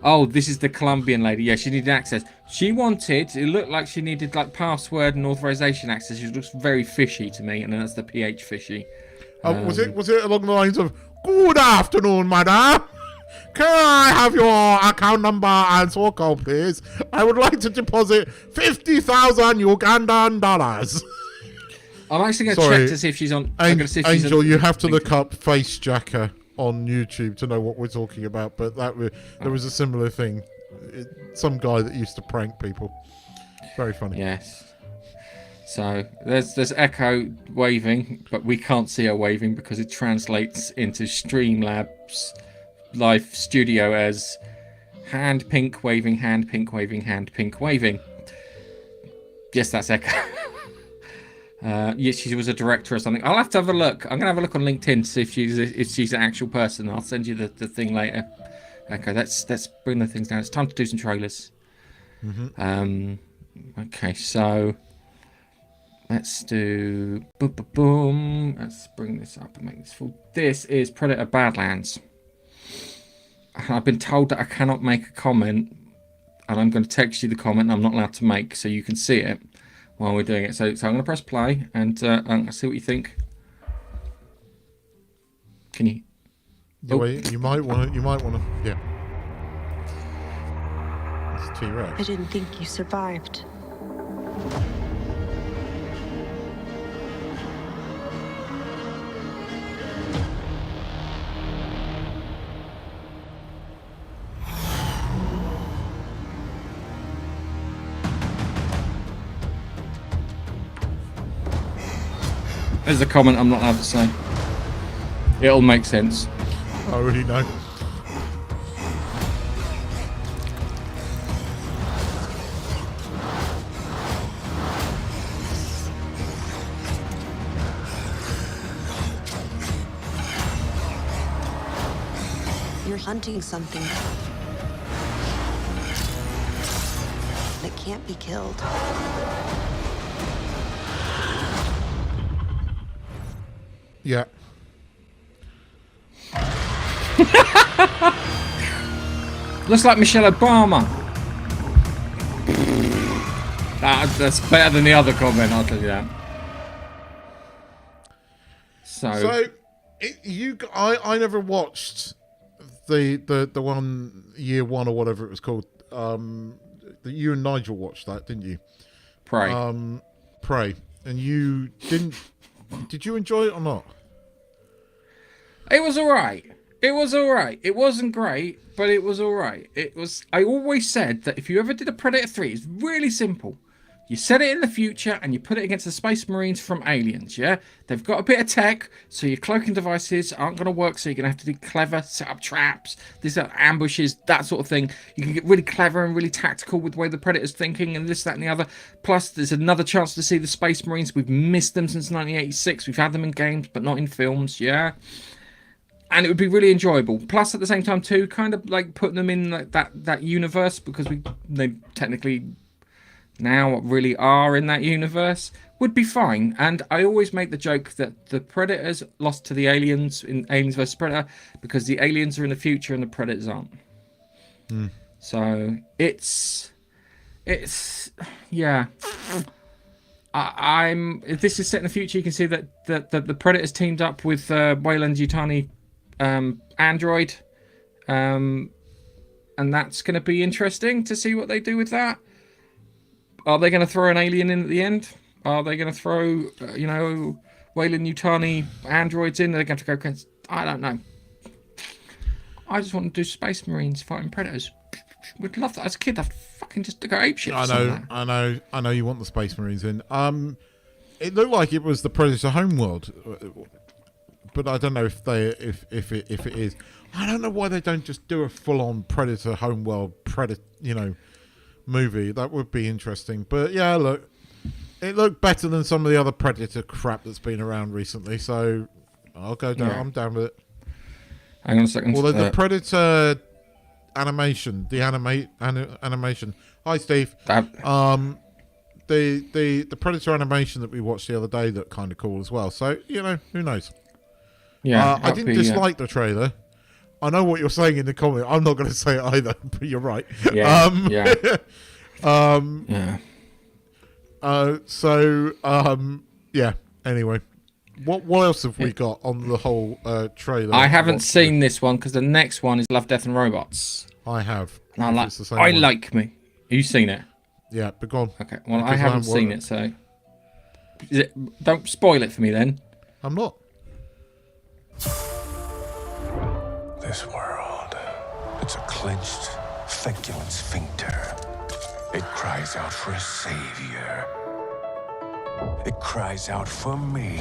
Oh, this is the Colombian lady. Yeah, she needed access. She wanted. It looked like she needed like password and authorization access. She looks very fishy to me, and then that's the PH fishy.
Was it along the lines of "Good afternoon, madam. Can I have your account number and sort code, please? I would like to deposit 50,000 Ugandan dollars."
I'm actually going to check to see if she's on. I'm going to see if she's
Angel,
on,
you have to look up Face Jacker on YouTube to know what we're talking about. But there was a similar thing. Some guy that used to prank people. Very funny.
Yes. So there's Echo waving, but we can't see her waving because it translates into Streamlabs live studio as hand pink waving, hand pink waving, hand pink waving. Yes, that's Echo. Yes, she was a director or something. I'll have to have a look. I'm gonna have a look on LinkedIn to see if she's an actual person. I'll send you the thing later. Okay, let's bring the things down. It's time to do some trailers. Okay, so let's do boom. Let's bring this up and make this full. This is Predator Badlands. I've been told that I cannot make a comment, and I'm going to text you the comment I'm not allowed to make so you can see it while we're doing it. So I'm going to press play and I'll see what you think. Can you?
You might want to. Yeah. It's T-Rex.
I didn't think you survived.
There's a comment I'm not allowed to say. It'll make sense.
I already know.
You're hunting something that can't be killed.
Yeah.
Looks like Michelle Obama. That's better than the other comment, I'll tell you that.
I never watched the one year one or whatever it was called. That you and Nigel watched that, didn't you?
Prey.
Prey, and you didn't. Did you enjoy it or not?
It was alright. It wasn't great, but it was alright. I always said that if you ever did a Predator 3, it's really simple. You set it in the future and you put it against the Space Marines from Aliens, yeah? They've got a bit of tech, so your cloaking devices aren't going to work, so you're going to have to do clever, set up traps, these are ambushes, that sort of thing. You can get really clever and really tactical with the way the Predator's thinking and this, that, and the other. Plus, there's another chance to see the Space Marines. We've missed them since 1986. We've had them in games, but not in films, yeah? And it would be really enjoyable. Plus, at the same time, too, kind of like putting them in like that universe, because they technically now really are in that universe, would be fine. And I always make the joke that the Predators lost to the Aliens in Aliens vs Predator because the Aliens are in the future and the Predators aren't. So it's It's yeah. I'm. If this is set in the future, you can see that the Predator's teamed up with Wayland Yutani android, and that's going to be interesting to see what they do with that. Are they going to throw an alien in at the end? Are they going to throw Wayland Yutani androids in? They're going to go against. I don't know. I just want to do Space Marines fighting Predators. Would love that as a kid. I'd fucking just to go apeshit.
I know. You want the Space Marines in. It looked like it was the Predator homeworld, but I don't know if it is. I don't know why they don't just do a full-on Predator homeworld movie. That would be interesting. But yeah, look, it looked better than some of the other Predator crap that's been around recently. So I'll go down. Yeah. I'm down with it.
Hang on a second.
Although the Predator animation, animation. Hi, Steve. The Predator animation that we watched the other day looked kind of cool as well. So who knows?
Yeah,
I didn't dislike the trailer. I know what you're saying in the comment. I'm not going to say it either, but you're right.
Yeah.
Yeah. Anyway. What else have we got on the whole trailer?
I haven't seen this one because the next one is Love, Death and Robots.
I have.
And I like me. You've seen it?
Yeah, but go on.
Okay, well, I haven't seen it, so... Don't spoil it for me, then.
I'm not.
This world, it's a clenched, feculent sphincter. It cries out for a savior. It cries out for me.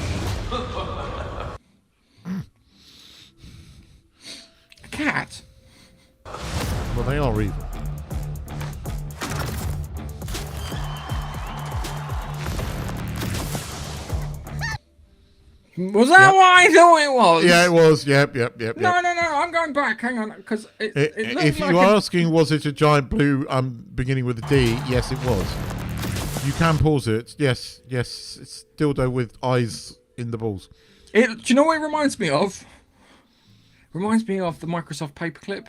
A cat?
Well, they are evil.
Was that what I thought it was?
Yeah, it was. Yep.
No, I'm going back. Hang on, because
if you're asking, was it a giant blue beginning with a D? Yes, it was. You can pause it. Yes, it's dildo with eyes in the balls.
Do you know what it reminds me of? Reminds me of the Microsoft paperclip.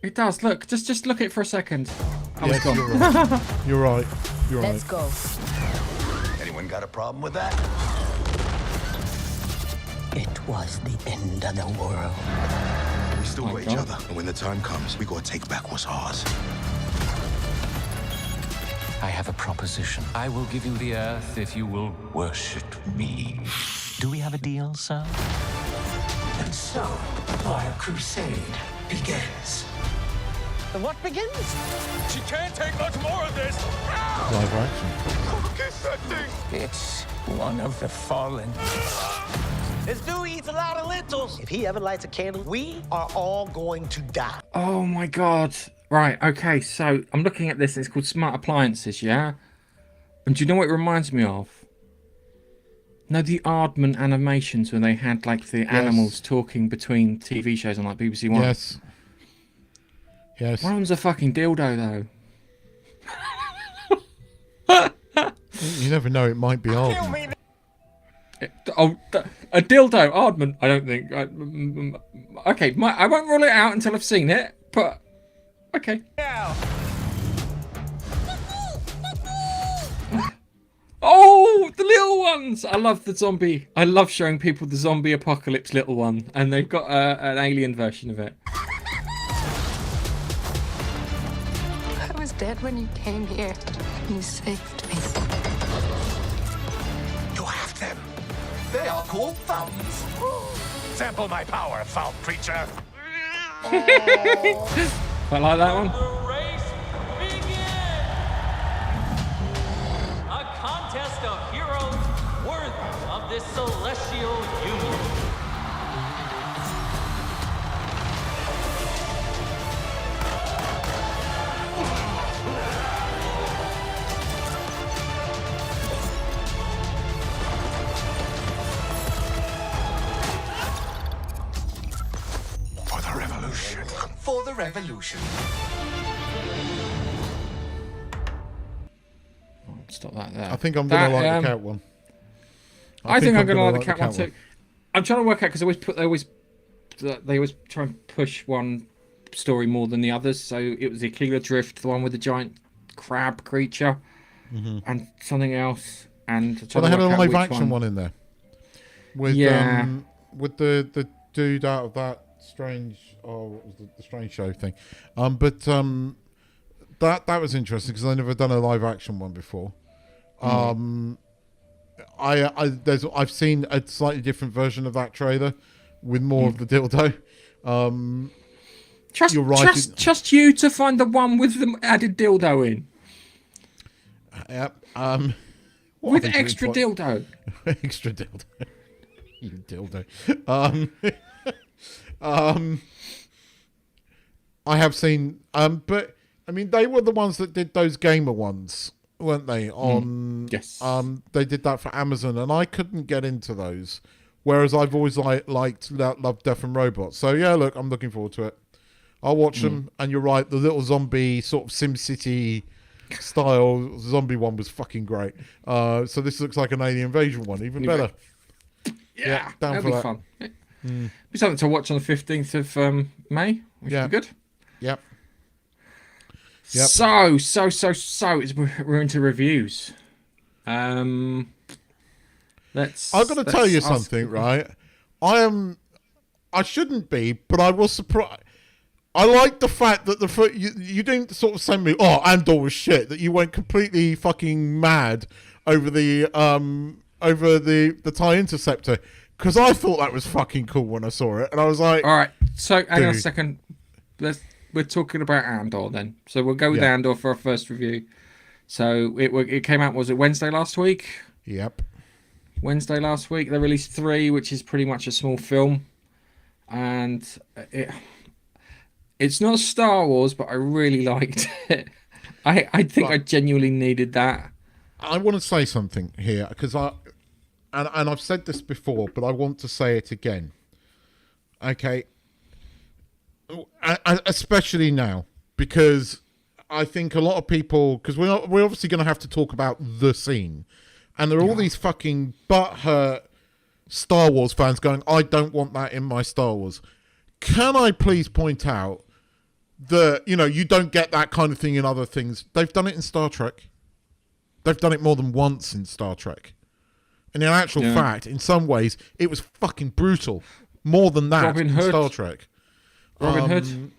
It does. Look, just look at it for a second.
Yes,
gone.
You're right.
Let's go.
Anyone got a problem with that?
It was the end of the world.
We still got each other, and when the time comes, we gotta take back what's ours.
I have a proposition. I will give you the earth if you will worship me. Do we have a deal, sir?
And so, our crusade begins.
The what begins?
She can't take much more of this!
Live action.
Kiss that thing!
It's one of the fallen.
This dude eats a lot of lentils. If he ever lights a candle, we are all going to die.
Oh my god. Right, okay, so I'm looking at this, and it's called Smart Appliances, yeah? And do you know what it reminds me of? No, the Aardman animations when they had, like, the animals talking between TV shows on, like, BBC One.
Yes.
One of them's a fucking dildo,
though. You never know, it might be Aardman.
A dildo, Aardman, I don't think. Okay, I won't rule it out until I've seen it, but... Okay. Oh, the little ones! I love the zombie. I love showing people the zombie apocalypse little one, and they've got an alien version of it.
I was dead when you came here. You saved me.
You have them. They are called fountains. Sample my power, foul creature.
I like that one.
The race begins! A contest of heroes worthy of this celestial union.
For the revolution. For the revolution.
Stop that there.
I think I'm going to like the cat one.
I think I'm going to like the cat one too. I'm trying to work out because they always try and push one story more than the others. So it was the Aquila Drift, the one with the giant crab creature, and something else. And
Well, they had a live action one in there with the dude out of that strange what was the strange show thing, but that was interesting because I've never done a live action one before. I've seen a slightly different version of that trailer with more of the dildo. You're right.
Trust you to find the one with the added dildo in.
Yep.
With extra dildo.
Extra dildo. You dildo. I have seen, but I mean, they were the ones that did those gamer ones, weren't they? On
yes.
They did that for Amazon, and I couldn't get into those. Whereas I've always loved Death and Robots. So yeah, look, I'm looking forward to it. I'll watch them. And you're right, the little zombie sort of SimCity style zombie one was fucking great. So this looks like an alien invasion one, even better.
Yeah,
down
that'll
for
be
that.
fun. Be something to watch on the 15th of May, which is good.
Yep.
So we're into reviews. I've
got to tell you something, right? I shouldn't be, but I was surprised. I like the fact that you didn't sort of send me, oh, Andor was shit, that you went completely fucking mad over the TIE Interceptor, because I thought that was fucking cool when I saw it, and I was like,
all right, so hang on a second. We're talking about Andor then, so we'll go with Andor for our first review. So it came out, was it Wednesday last week?
Yep.
Wednesday last week. They released 3, which is pretty much a small film, and it's not Star Wars, but I really liked it. I think I genuinely needed that.
I want to say something here, because I've said this before, but I want to say it again. Okay. Especially now, because I think a lot of people, because we're obviously going to have to talk about the scene, and there are all these fucking butthurt Star Wars fans going, I don't want that in my Star Wars. Can I please point out that, you don't get that kind of thing in other things? They've done it in Star Trek. They've done it more than once in Star Trek. And in actual fact, in some ways, it was fucking brutal. More than that in Star Trek.
Robin Hood.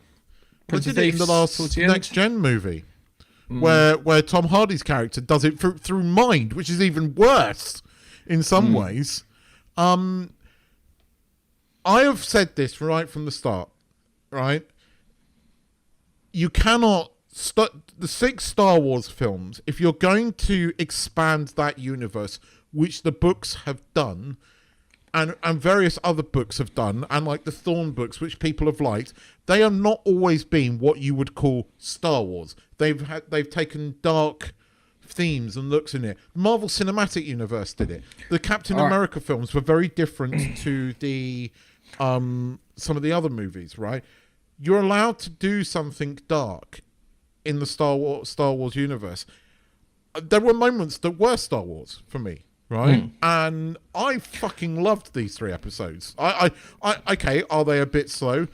They did it in the last Next Gen movie, where Tom Hardy's character does it through mind, which is even worse in some ways. I have said this right from the start, right? You cannot the 6 Star Wars films, if you're going to expand that universe, which the books have done, and various other books have done, and like the Thorn books, which people have liked, they have not always been what you would call Star Wars. They've taken dark themes and looks in it. Marvel Cinematic Universe did it. The Captain America films were very different to the some of the other movies, right? You're allowed to do something dark in the Star Wars universe. There were moments that were Star Wars for me. Right, and I fucking loved these 3 episodes. Okay, are they a bit slow?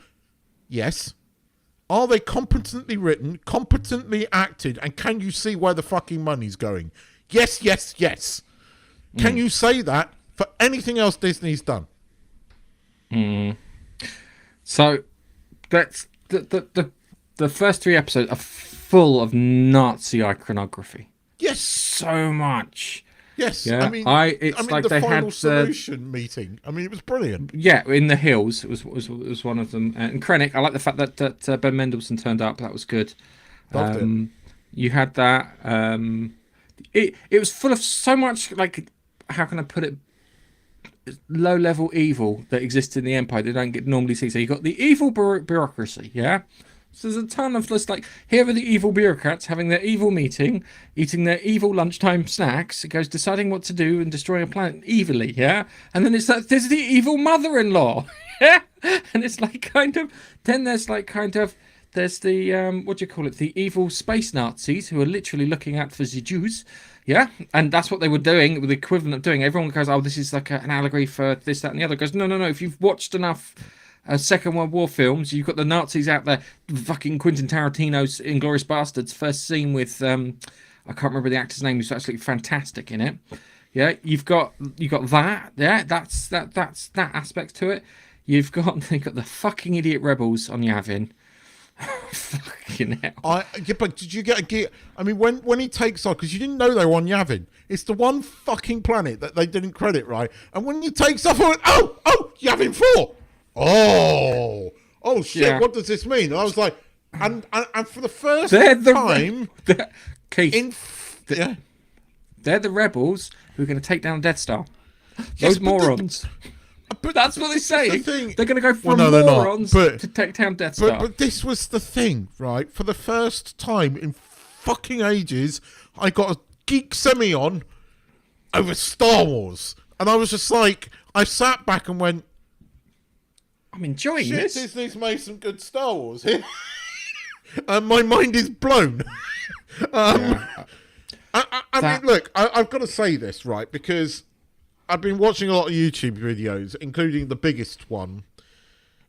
Yes. Are they competently written, competently acted, and can you see where the fucking money's going? Yes, yes, yes. Can you say that for anything else Disney's done?
So that's the first 3 episodes are full of Nazi iconography.
Yes,
so much.
Yes,
yeah.
I mean,
like
the
they
final
had
solution meeting. I mean, it was brilliant.
Yeah, in the hills, it was one of them. And Krennic, I like the fact that Ben Mendelsohn turned up. That was good.
Loved it.
You had that. It was full of so much, like, how can I put it? Low level evil that exists in the Empire they don't normally see. So you got the evil bureaucracy, yeah. So there's a ton of just like, here are the evil bureaucrats having their evil meeting, eating their evil lunchtime snacks. It goes deciding what to do and destroying a planet evilly, yeah? And then it's like, there's the evil mother-in-law, yeah? And it's like then there's there's the, what do you call it? The evil space Nazis who are literally looking out for the Jews, yeah? And that's what they were doing, with the equivalent of doing. Everyone goes, oh, this is like an allegory for this, that, and the other. Goes, no. If you've watched enough Second World War films. You've got the Nazis out there. Fucking Quentin Tarantino's Inglourious Bastards first scene with I can't remember the actor's name. Who's absolutely fantastic in it. Yeah, you've got that. Yeah, that's that aspect to it. You've got the fucking idiot rebels on Yavin. Fucking hell.
Yeah, but did you get a gear? I mean, when he takes off, because you didn't know they were on Yavin. It's the one fucking planet that they didn't credit, right? And when he takes off, I went, oh, Yavin 4. Oh shit!
Yeah.
What does this mean? And I was like, and for the first time,
Keith, they're the rebels who are going to take down Death Star. Those morons. But that's what they're saying. They're going to go from morons to take down Death Star.
But this was the thing, right? For the first time in fucking ages, I got a geek semi on over Star Wars, and I was just like, I sat back and went,
I'm enjoying
shit,
this.
Disney's made some good Star Wars here. And my mind is blown. I mean, look, I've got to say this, right? Because I've been watching a lot of YouTube videos, including the biggest one.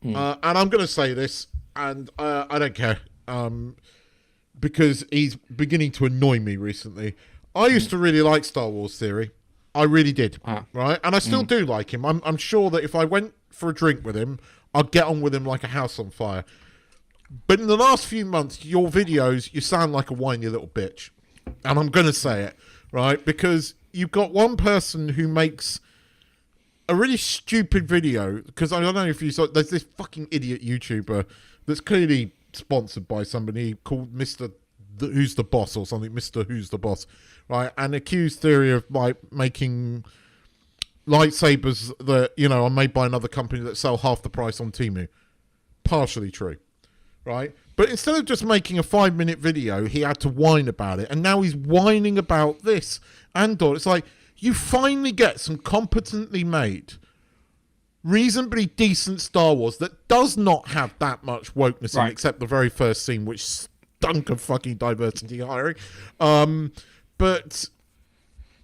And I'm going to say this, and I don't care. Because he's beginning to annoy me recently. I used to really like Star Wars Theory. I really did. Right? And I still do like him. I'm sure that if I went for a drink with him, I'd get on with him like a house on fire. But in the last few months, your videos, you sound like a whiny little bitch. And I'm going to say it, right? Because you've got one person who makes a really stupid video. Because I don't know if you saw, there's this fucking idiot YouTuber that's clearly sponsored by somebody called Mr. Who's the Boss or something, Mr. Who's the Boss, right? And accused Theory of like making lightsabers that, you know, are made by another company that sell half the price on Temu. Partially true, right? But instead of just making a 5-minute video, he had to whine about it. And now he's whining about this. Andor, it's like, you finally get some competently made, reasonably decent Star Wars that does not have that much wokeness in it, except the very first scene, which stunk of fucking diversity hiring. But...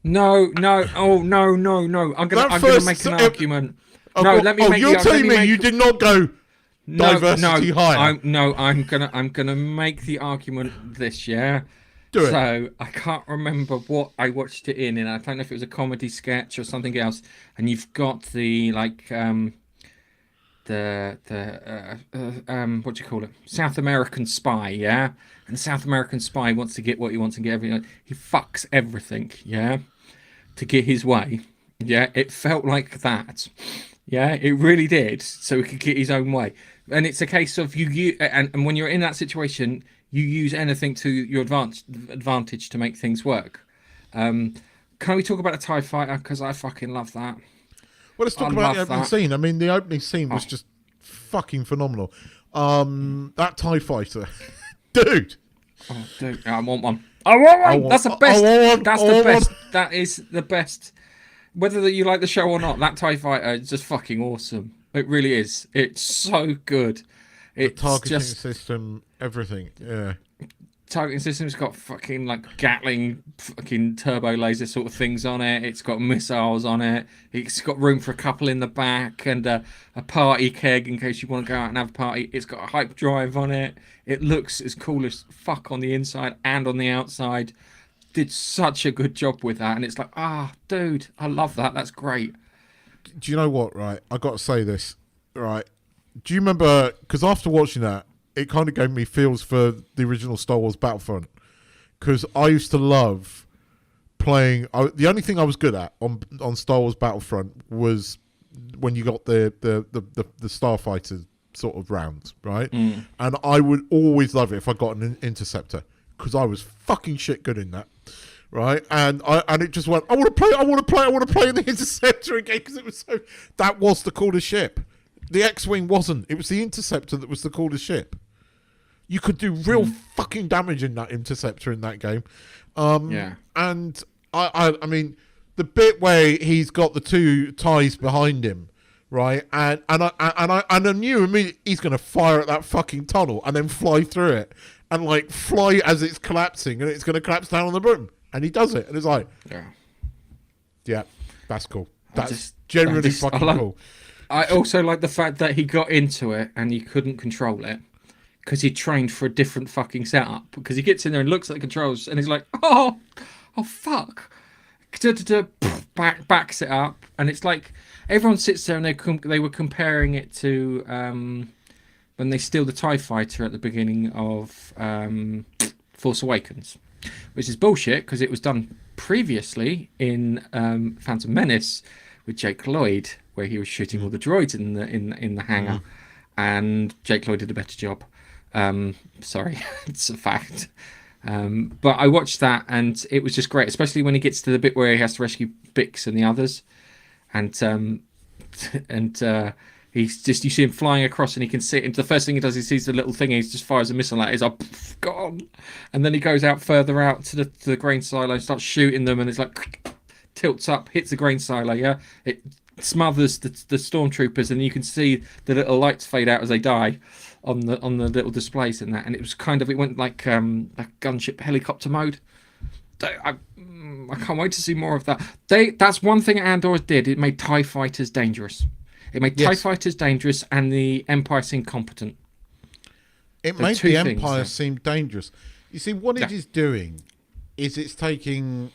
No. I'm gonna make an argument. Let me make.
You're telling me you did not go diversity higher?
I'm gonna make the argument this. Yeah.
Do it.
So I can't remember what I watched it in, and I don't know if it was a comedy sketch or something else. And you've got the like what do you call it? South American spy, yeah. And the South American spy wants to get what he wants and get everything. He fucks everything, yeah, to get his way. Yeah, it felt like that. Yeah, it really did. So he could get his own way. And it's a case of you and when you're in that situation, you use anything to your advantage to make things work. Can we talk about a TIE fighter? Because I fucking love that.
Well, let's talk about the opening scene. I mean, the opening scene was just fucking phenomenal. That TIE fighter, dude.
Oh, dude, I want one. I want one. That's the best. That's the best. That is the best. Whether you like the show or not, that TIE fighter is just fucking awesome. It really is. It's so good. It's
the targeting
just
system, everything. Yeah.
Targeting system's got fucking like Gatling fucking turbo laser sort of things on it. It's got missiles on it. It's got room for a couple in the back and a party keg in case you want to go out and have a party. It's got a hype drive on it. It looks as cool as fuck on the inside and on the outside. Did such a good job with that, and it's like, dude, I love that. That's great.
Do you know what? Right, I got to say this. Right, do you remember? Because after watching that, it kind of gave me feels for the original Star Wars Battlefront. Because I used to love playing. The only thing I was good at on Star Wars Battlefront was when you got the starfighter sort of rounds, right? And I would always love it if I got an interceptor, because I was fucking shit good in that, right? And it just went, I want to play in the interceptor again, because that was the coolest ship. The X-Wing wasn't. It was the interceptor that was the coolest ship. You could do real fucking damage in that interceptor in that game. Yeah. And I mean, the bit where he's got the two TIEs behind him, right? And I knew immediately he's going to fire at that fucking tunnel and then fly through it and like fly as it's collapsing, and it's going to collapse down on the bottom. And he does it, and it's like, yeah, that's cool. That's generally fucking cool.
I also like the fact that he got into it and he couldn't control it because he trained for a different fucking setup. Because he gets in there and looks at the controls and he's like, oh fuck. Backs it up, and it's like everyone sits there and they were comparing it to when they steal the TIE fighter at the beginning of Force Awakens, which is bullshit because it was done previously in Phantom Menace with Jake Lloyd, where he was shooting all the droids in the hangar, and Jake Lloyd did a better job. Sorry, it's a fact. But I watched that and it was just great, especially when he gets to the bit where he has to rescue Bix and the others, and he's just, you see him flying across and he can see it. And the first thing he does, he sees the little thing, and he just fires a missile at it. He's like, gone. And then he goes out further out to the grain silo and starts shooting them, and it's like tilts up, hits the grain silo. Yeah, it smothers the stormtroopers, and you can see the little lights fade out as they die on the little displays in that. And it was kind of, it went like gunship helicopter mode. I can't wait to see more of that. That's one thing Andor did. It made TIE fighters dangerous. It made TIE fighters dangerous, and the Empire seemed competent.
It made the Empire seem dangerous. You see, what it is doing is it's taking...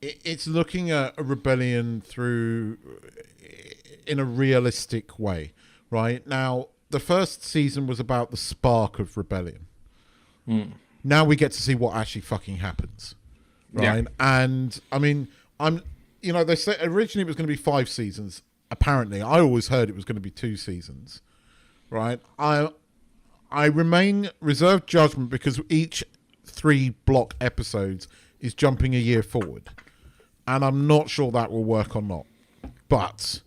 It's looking at a rebellion through... in a realistic way, right? Now, the first season was about the spark of rebellion. Now we get to see what actually fucking happens, right? Yeah. And, I mean, they said originally it was going to be 5 seasons. Apparently, I always heard it was going to be 2 seasons, right? I remain reserved judgment because each 3 block episodes is jumping a year forward, and I'm not sure that will work or not. But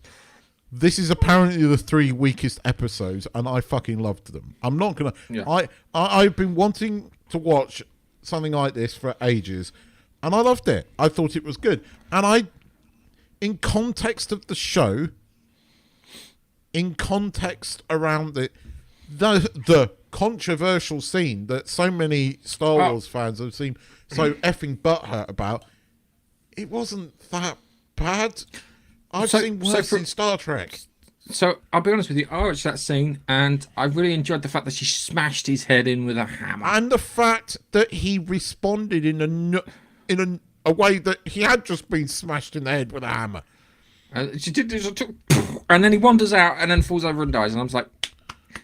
this is apparently the 3 weakest episodes, and I fucking loved them. I'm not gonna. Yeah. I've been wanting to watch something like this for ages, and I loved it. I thought it was good, and in context of the show, in context around the controversial scene that so many Star Wars fans have seen so effing butthurt about, it wasn't that bad. I've seen worse in Star Trek.
So I'll be honest with you, I watched that scene and I really enjoyed the fact that she smashed his head in with a hammer,
and the fact that he responded in a way that he had just been smashed in the head with a hammer.
She did this, and then he wanders out and then falls over and dies. And I was like,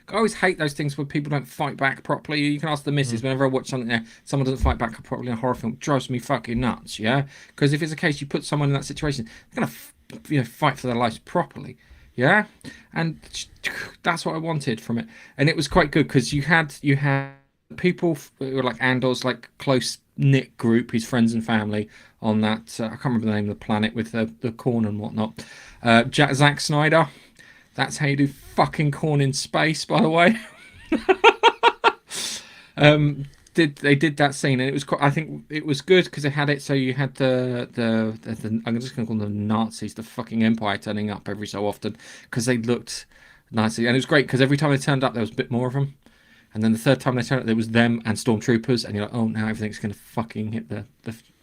I always hate those things where people don't fight back properly. You can ask the missus whenever I watch something there, someone doesn't fight back properly in a horror film. It drives me fucking nuts, yeah? Because if it's a case you put someone in that situation, they're going to fight for their lives properly, yeah? And that's what I wanted from it. And it was quite good because you had people who were like Andor's like close-knit group, his friends and family on that, I can't remember the name of the planet with the corn and whatnot. Zack Snyder, that's how you do fucking corn in space, by the way. They did that scene, and it was quite, I think it was good because they had it so you had the I'm just going to call them the Nazis, the fucking Empire turning up every so often because they looked nicely, and it was great because every time they turned up there was a bit more of them. And then the third time they turned up, there was them and stormtroopers, and you're like, oh, now everything's going to fucking hit the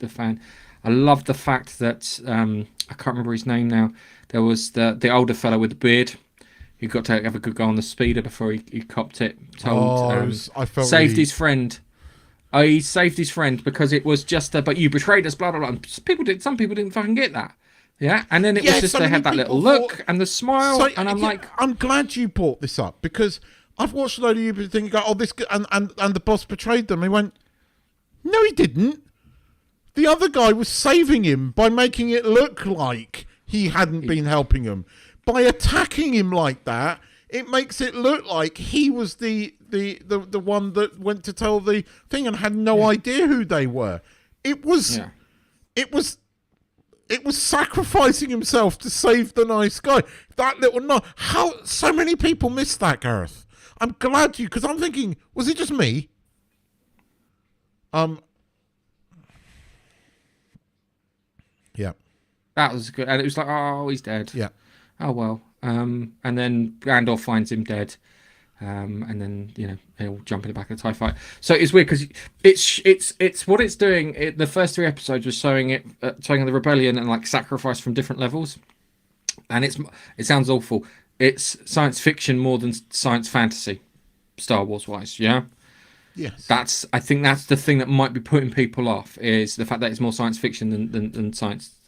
fan. I love the fact that I can't remember his name now. There was the older fellow with the beard who got to have a good go on the speeder before he copped it. Saved his friend. Oh, he saved his friend because it was just but you betrayed us, blah blah blah. And some people didn't fucking get that. Yeah, and then it was just they had that little look and the smile, and I'm like,
I'm glad you brought this up because I've watched a load of YouTube things go, oh, this and the boss betrayed them. He went, no, he didn't. The other guy was saving him by making it look like he hadn't been helping him. By attacking him like that, it makes it look like he was the one that went to tell the thing and had no idea who they were. It was sacrificing himself to save the nice guy. That little how so many people missed that, Gareth. I'm glad because I'm thinking, was it just me? Yeah.
That was good. And it was like, oh, he's dead.
Yeah.
Oh, well. And then Andor finds him dead. And then, he'll jump in the back of the TIE fighter. So it's weird because it's what it's doing. The first 3 episodes was showing the rebellion and like sacrifice from different levels. and it sounds awful. It's science fiction more than science fantasy, Star Wars wise. Yeah.
Yes.
I think that's the thing that might be putting people off, is the fact that it's more science fiction than science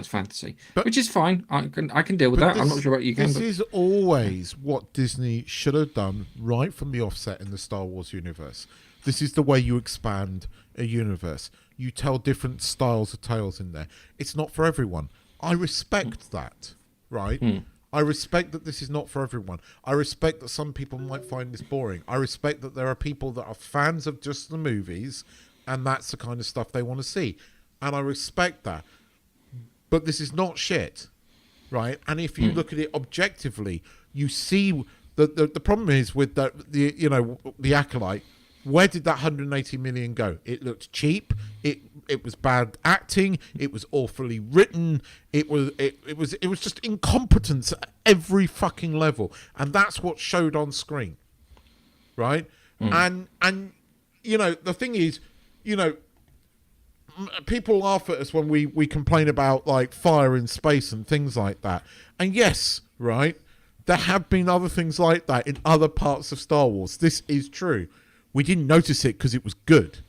fantasy, which is fine. I can deal with that. I'm not sure about you can.
This is always what Disney should have done right from the offset in the Star Wars universe. This is the way you expand a universe. You tell different styles of tales in there. It's not for everyone. I respect that, right? I respect that this is not for everyone. I respect that some people might find this boring. I respect that there are people that are fans of just the movies, and that's the kind of stuff they want to see. And I respect that. But this is not shit, right? And if you look at it objectively, you see that the problem is with the Acolyte. Where did that 180 million go? It looked cheap. It was bad acting. It was awfully written. It was just incompetence at every fucking level, and that's what showed on screen, right? And the thing is, people laugh at us when we complain about like fire in space and things like that. And yes, right, there have been other things like that in other parts of Star Wars. This is true. We didn't notice it because it was good.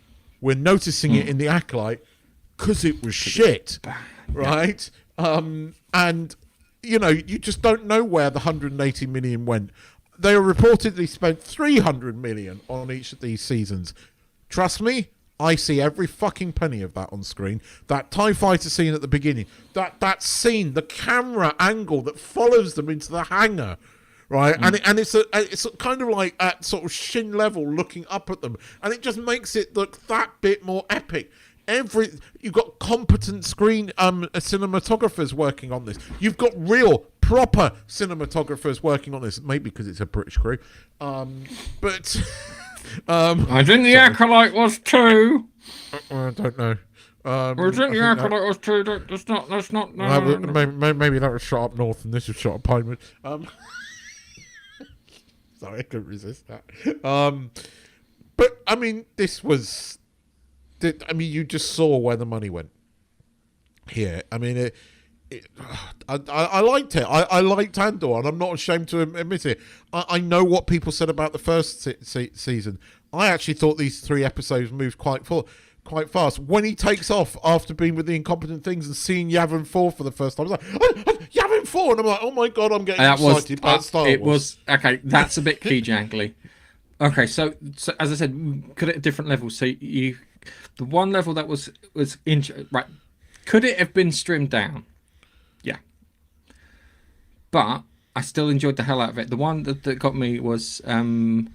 We're noticing it in the Acolyte because it was shit, right? And you just don't know where the 180 million went. They reportedly spent 300 million on each of these seasons. Trust me, I see every fucking penny of that on screen. That TIE fighter scene at the beginning, that scene, the camera angle that follows them into the hangar. Right, and it's kind of like at sort of shin level looking up at them, and it just makes it look that bit more epic. You've got competent cinematographers working on this. You've got real proper cinematographers working on this. Maybe because it's a British crew, but
I think the Acolyte was too.
I don't know.
I think the Acolyte was too. That's not. No.
Maybe that was shot up north, and this was shot at Pinewood. Sorry, I couldn't resist that. But I mean, you just saw where the money went here. I mean, I liked it. I liked Andor, and I'm not ashamed to admit it. I know what people said about the first season. I actually thought these 3 episodes moved quite fast. When he takes off after being with the incompetent things and seeing Yavin 4 for the first time, I was like, Yavin 4! And I'm like, oh my God, I'm getting excited about Star Wars.
Okay, that's a bit key jangly. Okay, so as I said, could it at different levels? So the one level that was right, could it have been trimmed down? Yeah. But I still enjoyed the hell out of it. The one that got me was, I can't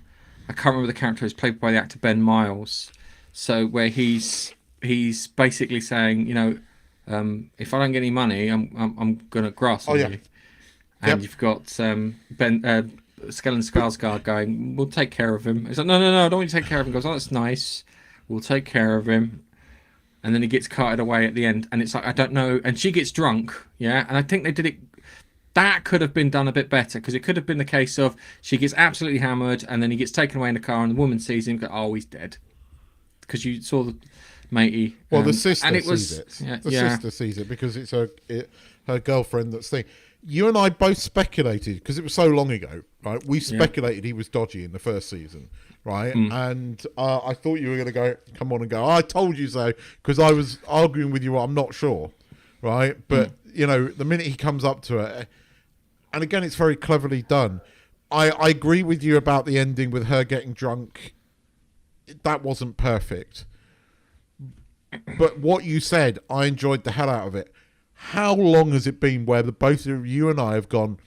remember the character, is played by the actor Ben Miles. So where he's basically saying, if I don't get any money, I'm gonna grass on you. And you've got Ben Stellan Skarsgård going, we'll take care of him. He's like, no, I don't want you to take care of him. He goes, oh, that's nice. We'll take care of him. And then he gets carted away at the end, and it's like, I don't know. And she gets drunk, yeah. And I think they did it. That could have been done a bit better, because it could have been the case of she gets absolutely hammered, and then he gets taken away in the car, and the woman sees him, and goes, oh, he's dead. Because you saw the matey.
Well, the sister sees it. Sister sees it because it's her girlfriend that's thing. You and I both speculated, because it was so long ago, right? We speculated he was dodgy in the first season, right? And I thought you were going to come on and go, I told you so, because I was arguing with you, I'm not sure, right? But, the minute he comes up to it, and again, it's very cleverly done. I agree with you about the ending with her getting drunk. That wasn't perfect. But what you said, I enjoyed the hell out of it. How long has it been where both of you and I have gone,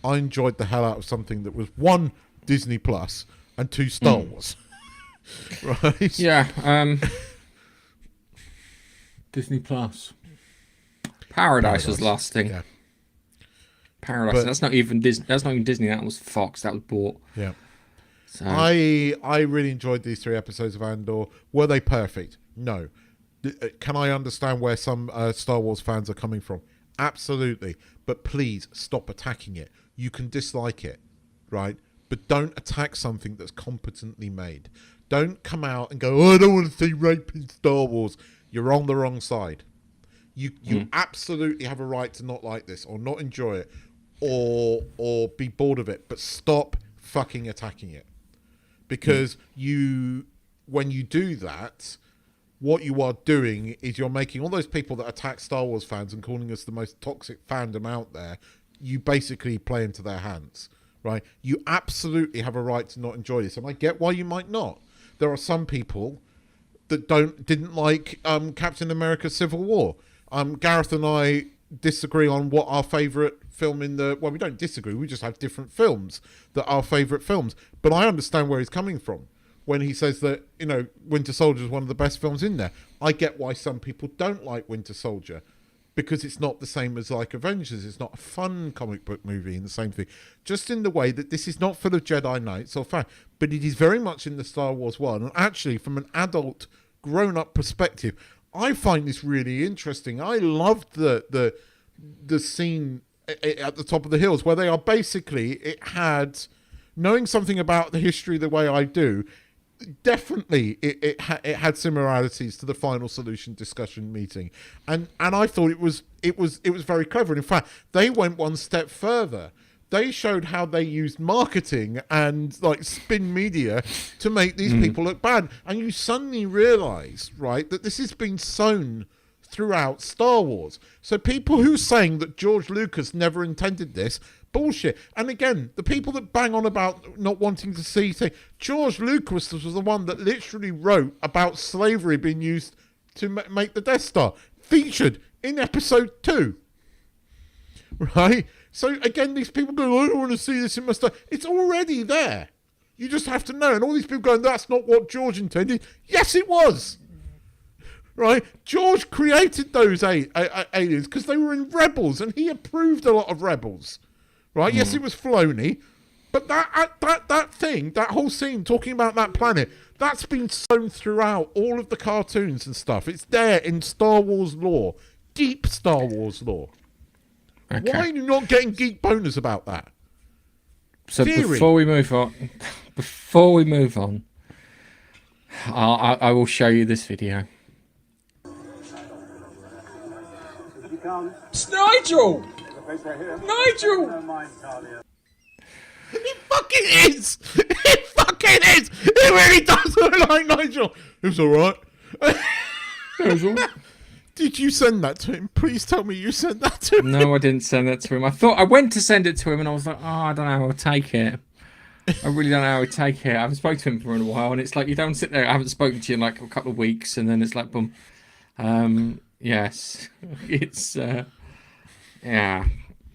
I enjoyed the hell out of something that was 1, Disney Plus, and 2, Star Wars? Right?
Yeah. Disney Plus. Paradise was the last thing. Yeah. Paradise. That's not even Disney. That's not even Disney. That was Fox. That was bought.
Yeah. So. I really enjoyed these 3 episodes of Andor. Were they perfect? No. Can I understand where some Star Wars fans are coming from? Absolutely. But please stop attacking it. You can dislike it, right? But don't attack something that's competently made. Don't come out and go, oh, I don't want to see rape in Star Wars. You're on the wrong side. You absolutely have a right to not like this or not enjoy it or be bored of it, but stop fucking attacking it. Because when you do that, what you are doing is you're making all those people that attack Star Wars fans and calling us the most toxic fandom out there, you basically play into their hands, right? You absolutely have a right to not enjoy this, and I get why you might not. There are some people that didn't like Captain America Civil War. Gareth and I disagree on what our favourite film we don't disagree, we just have different films that are favourite films. But I understand where he's coming from when he says that, Winter Soldier is one of the best films in there. I get why some people don't like Winter Soldier, because it's not the same as like Avengers. It's not a fun comic book movie and the same thing. Just in the way that this is not full of Jedi Knights or fan, but it is very much in the Star Wars world. And actually, from an adult, grown-up perspective, I find this really interesting. I loved the scene at the top of the hills where they are basically, it had, knowing something about the history the way I do, definitely it had similarities to the Final Solution discussion meeting, and I thought it was very clever. And in fact, they went one step further. They showed how they used marketing and like spin media to make these people look bad, and you suddenly realise, right, that this has been sown throughout Star Wars. So people who saying that George Lucas never intended this, bullshit. And again, the people that bang on about not wanting to see things, George Lucas was the one that literally wrote about slavery being used to make the Death Star, featured in episode 2, right? So again, these people go, I don't want to see this in my stuff. It's already there. You just have to know. And all these people going, that's not what George intended. Yes, it was. Right? George created those aliens because they were in Rebels, and he approved a lot of Rebels. Right? Yes, it was Filoni, but that thing, that whole scene talking about that planet, that's been sown throughout all of the cartoons and stuff. It's there in Star Wars lore, deep Star Wars lore. Okay. Why are you not getting geek boners about that?
So before we move on, I will show you this video.
It's Nigel! Nigel!
It fucking is! It fucking is! It really does look like Nigel! It's alright. Did you send that to him? Please tell me you sent that to him.
No, I didn't send that to him. I went to send it to him, and I was like, I don't know how I'll take it. I really don't know how I would take it. I haven't spoken to him for a while, and it's like you don't sit there. I haven't spoken to you in like a couple of weeks, and then it's like, boom. Yes, it's yeah,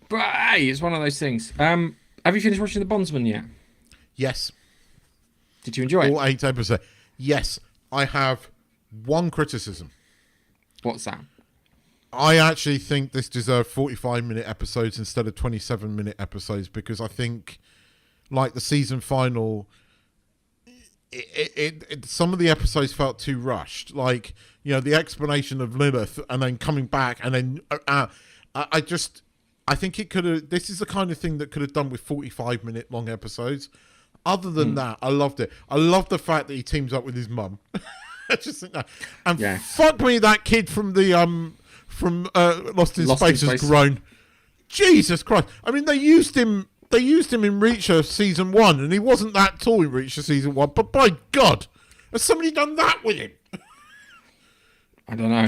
but hey, it's one of those things. Have you finished watching The Bondsman yet?
Yes.
Did you enjoy it?
All 8 episodes. Yes, I have one criticism.
What's that?
I actually think this deserved 45-minute episodes instead of 27-minute episodes, because I think, like the season final, some of the episodes felt too rushed. Like, the explanation of Lilith and then coming back, and then I think it could have. This is the kind of thing that could have done with 45-minute long episodes. Other than that, I loved it. I love the fact that he teams up with his mum. I just think that, and fuck me, that kid from the Lost in Space has grown. Jesus Christ! I mean, they used him in Reacher season 1, and he wasn't that tall in Reacher season 1. But by God, has somebody done that with him?
I don't know.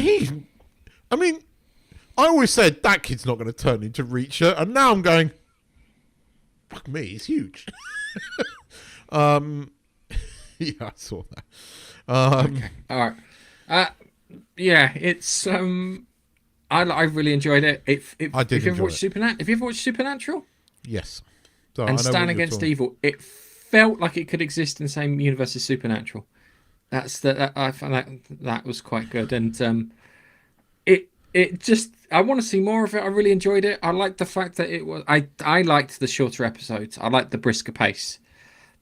I always said that kid's not going to turn into Reacher, and now I'm going, fuck me, he's huge. Yeah, I saw that.
Okay. All right. Yeah, it's I really enjoyed it.
I did.
Have you ever watched Supernatural?
Yes.
So and Stand Against Evil. It felt like it could exist in the same universe as Supernatural. I found that was quite good, and it just, I want to see more of it. I really enjoyed it. I liked the fact that it was. I liked the shorter episodes. I liked the brisker pace.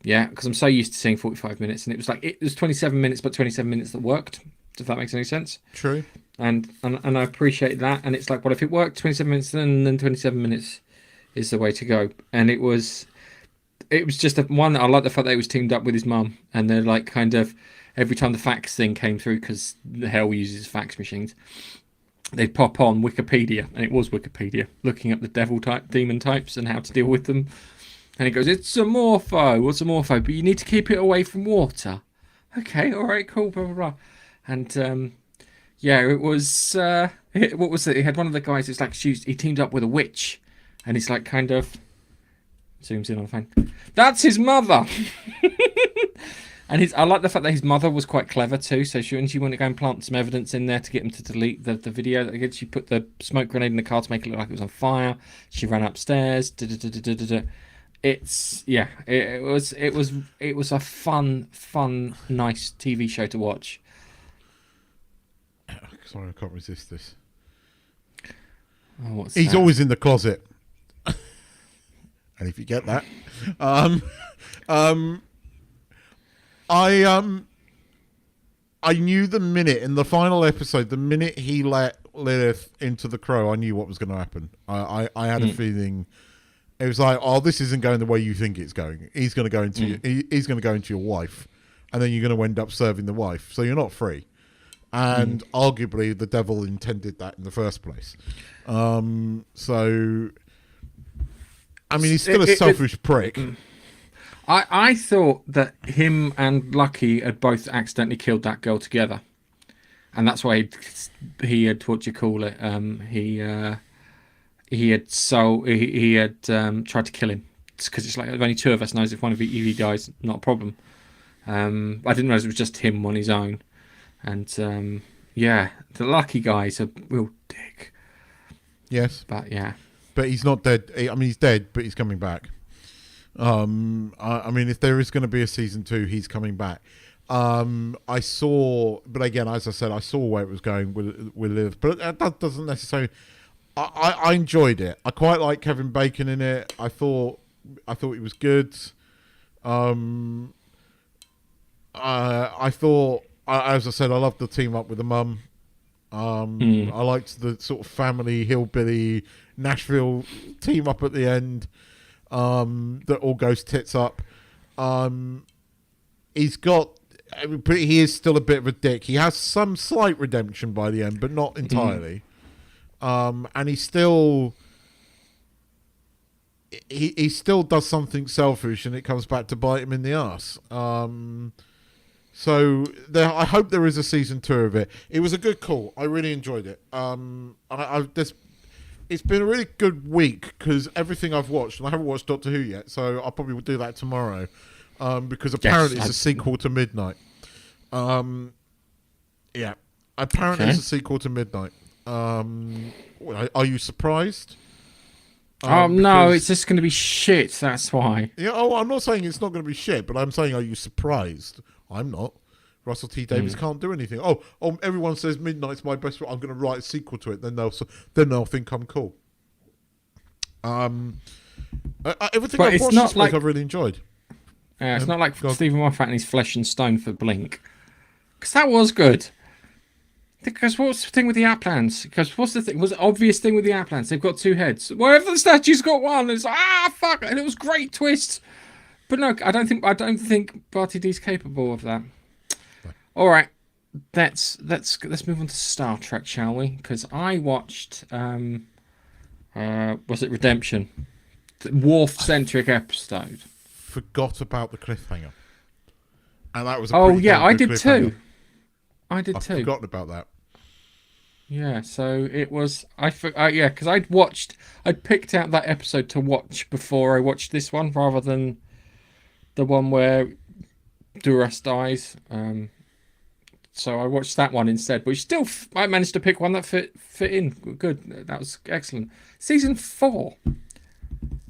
Yeah, because I'm so used to seeing 45 minutes, and it was 27 minutes, but 27 minutes that worked. If that makes any sense.
True.
And I appreciate that. And it's like, well, if it worked 27 minutes, then 27 minutes is the way to go. And it was just one. I like the fact that he was teamed up with his mum, and they're like kind of every time the fax thing came through, because the hell uses fax machines. they'd pop on Wikipedia, and it was Wikipedia, looking up the demon types and how to deal with them. And it goes, it's a morpho. What's a morpho? But you need to keep it away from water. Okay, all right, cool, blah, blah, blah. And, yeah, it was, what was it? He had one of the guys, it's like, he teamed up with a witch. And it's like kind of, zooms in on the phone. That's his mother! And I like the fact that his mother was quite clever too. So when she wanted to go and plant some evidence in there to get him to delete the video, she put the smoke grenade in the car to make it look like it was on fire. She ran upstairs. It's it was a fun, nice TV show to watch.
Sorry, I can't resist this.
Oh,
He's always in the closet. And if you get that, I knew the minute in the final episode, the minute he let Lilith into the crow, I knew what was going to happen. I had a feeling. It was like, oh, this isn't going the way you think it's going. He's going to go into he's going to go into your wife, and then you're going to end up serving the wife. So you're not free. And arguably, the devil intended that in the first place. So, I mean, he's still a selfish prick.
I thought that him and Lucky had both accidentally killed that girl together, and that's why he had what you call it. He had tried to kill him because it's like if only two of us knows if one of you dies, not a problem. I didn't realize it was just him on his own, and yeah, the Lucky guy's a real dick.
Yes,
but
he's not dead. I mean, he's dead, but he's coming back. I mean, if there is going to be a season 2, he's coming back. I saw, but again, as I said, I saw where it was going with Liv, but that doesn't necessarily. I enjoyed it. I quite like Kevin Bacon in it. I thought it was good. I thought, as I said, I loved the team up with the mum. I liked the sort of family hillbilly Nashville team up at the end. That all goes tits up. He's got, but he is still a bit of a dick. He has some slight redemption by the end, but not entirely. And he still does something selfish, and it comes back to bite him in the ass. So I hope there is a season 2 of it. It was a good call. I really enjoyed it. It's been a really good week because everything I've watched, and I haven't watched Doctor Who yet, so I'll probably do that tomorrow because apparently it's a sequel to Midnight. Yeah, apparently it's a sequel to Midnight. Are you surprised?
No, it's just going to be shit. That's why.
Yeah. Oh, I'm not saying it's not going to be shit, but I'm saying, are you surprised? I'm not. Russell T Davies can't do anything. Oh, everyone says Midnight's my best. I'm going to write a sequel to it. Then they'll think I'm cool. Everything I've watched I've really enjoyed.
It's not like Stephen Moffat and his Flesh and Stone for Blink, because that was good. Because what's the thing with the Applans? Because what's the thing? Was the obvious thing with the Applans? They've got 2 heads. Wherever the statue's got one, it's like, fuck, and it was great twist. But no, I don't think Barty D's capable of that. All right, let's move on to Star Trek, shall we? Because I watched, was it Redemption? The Worf-centric episode.
Forgot about the cliffhanger. And that was
I did too. I've
forgotten about that.
Yeah, so it was, because I'd picked out that episode to watch before I watched this one, rather than the one where Duras dies. So I watched that one instead, but still, I managed to pick one that fit in. Good, that was excellent. Season 4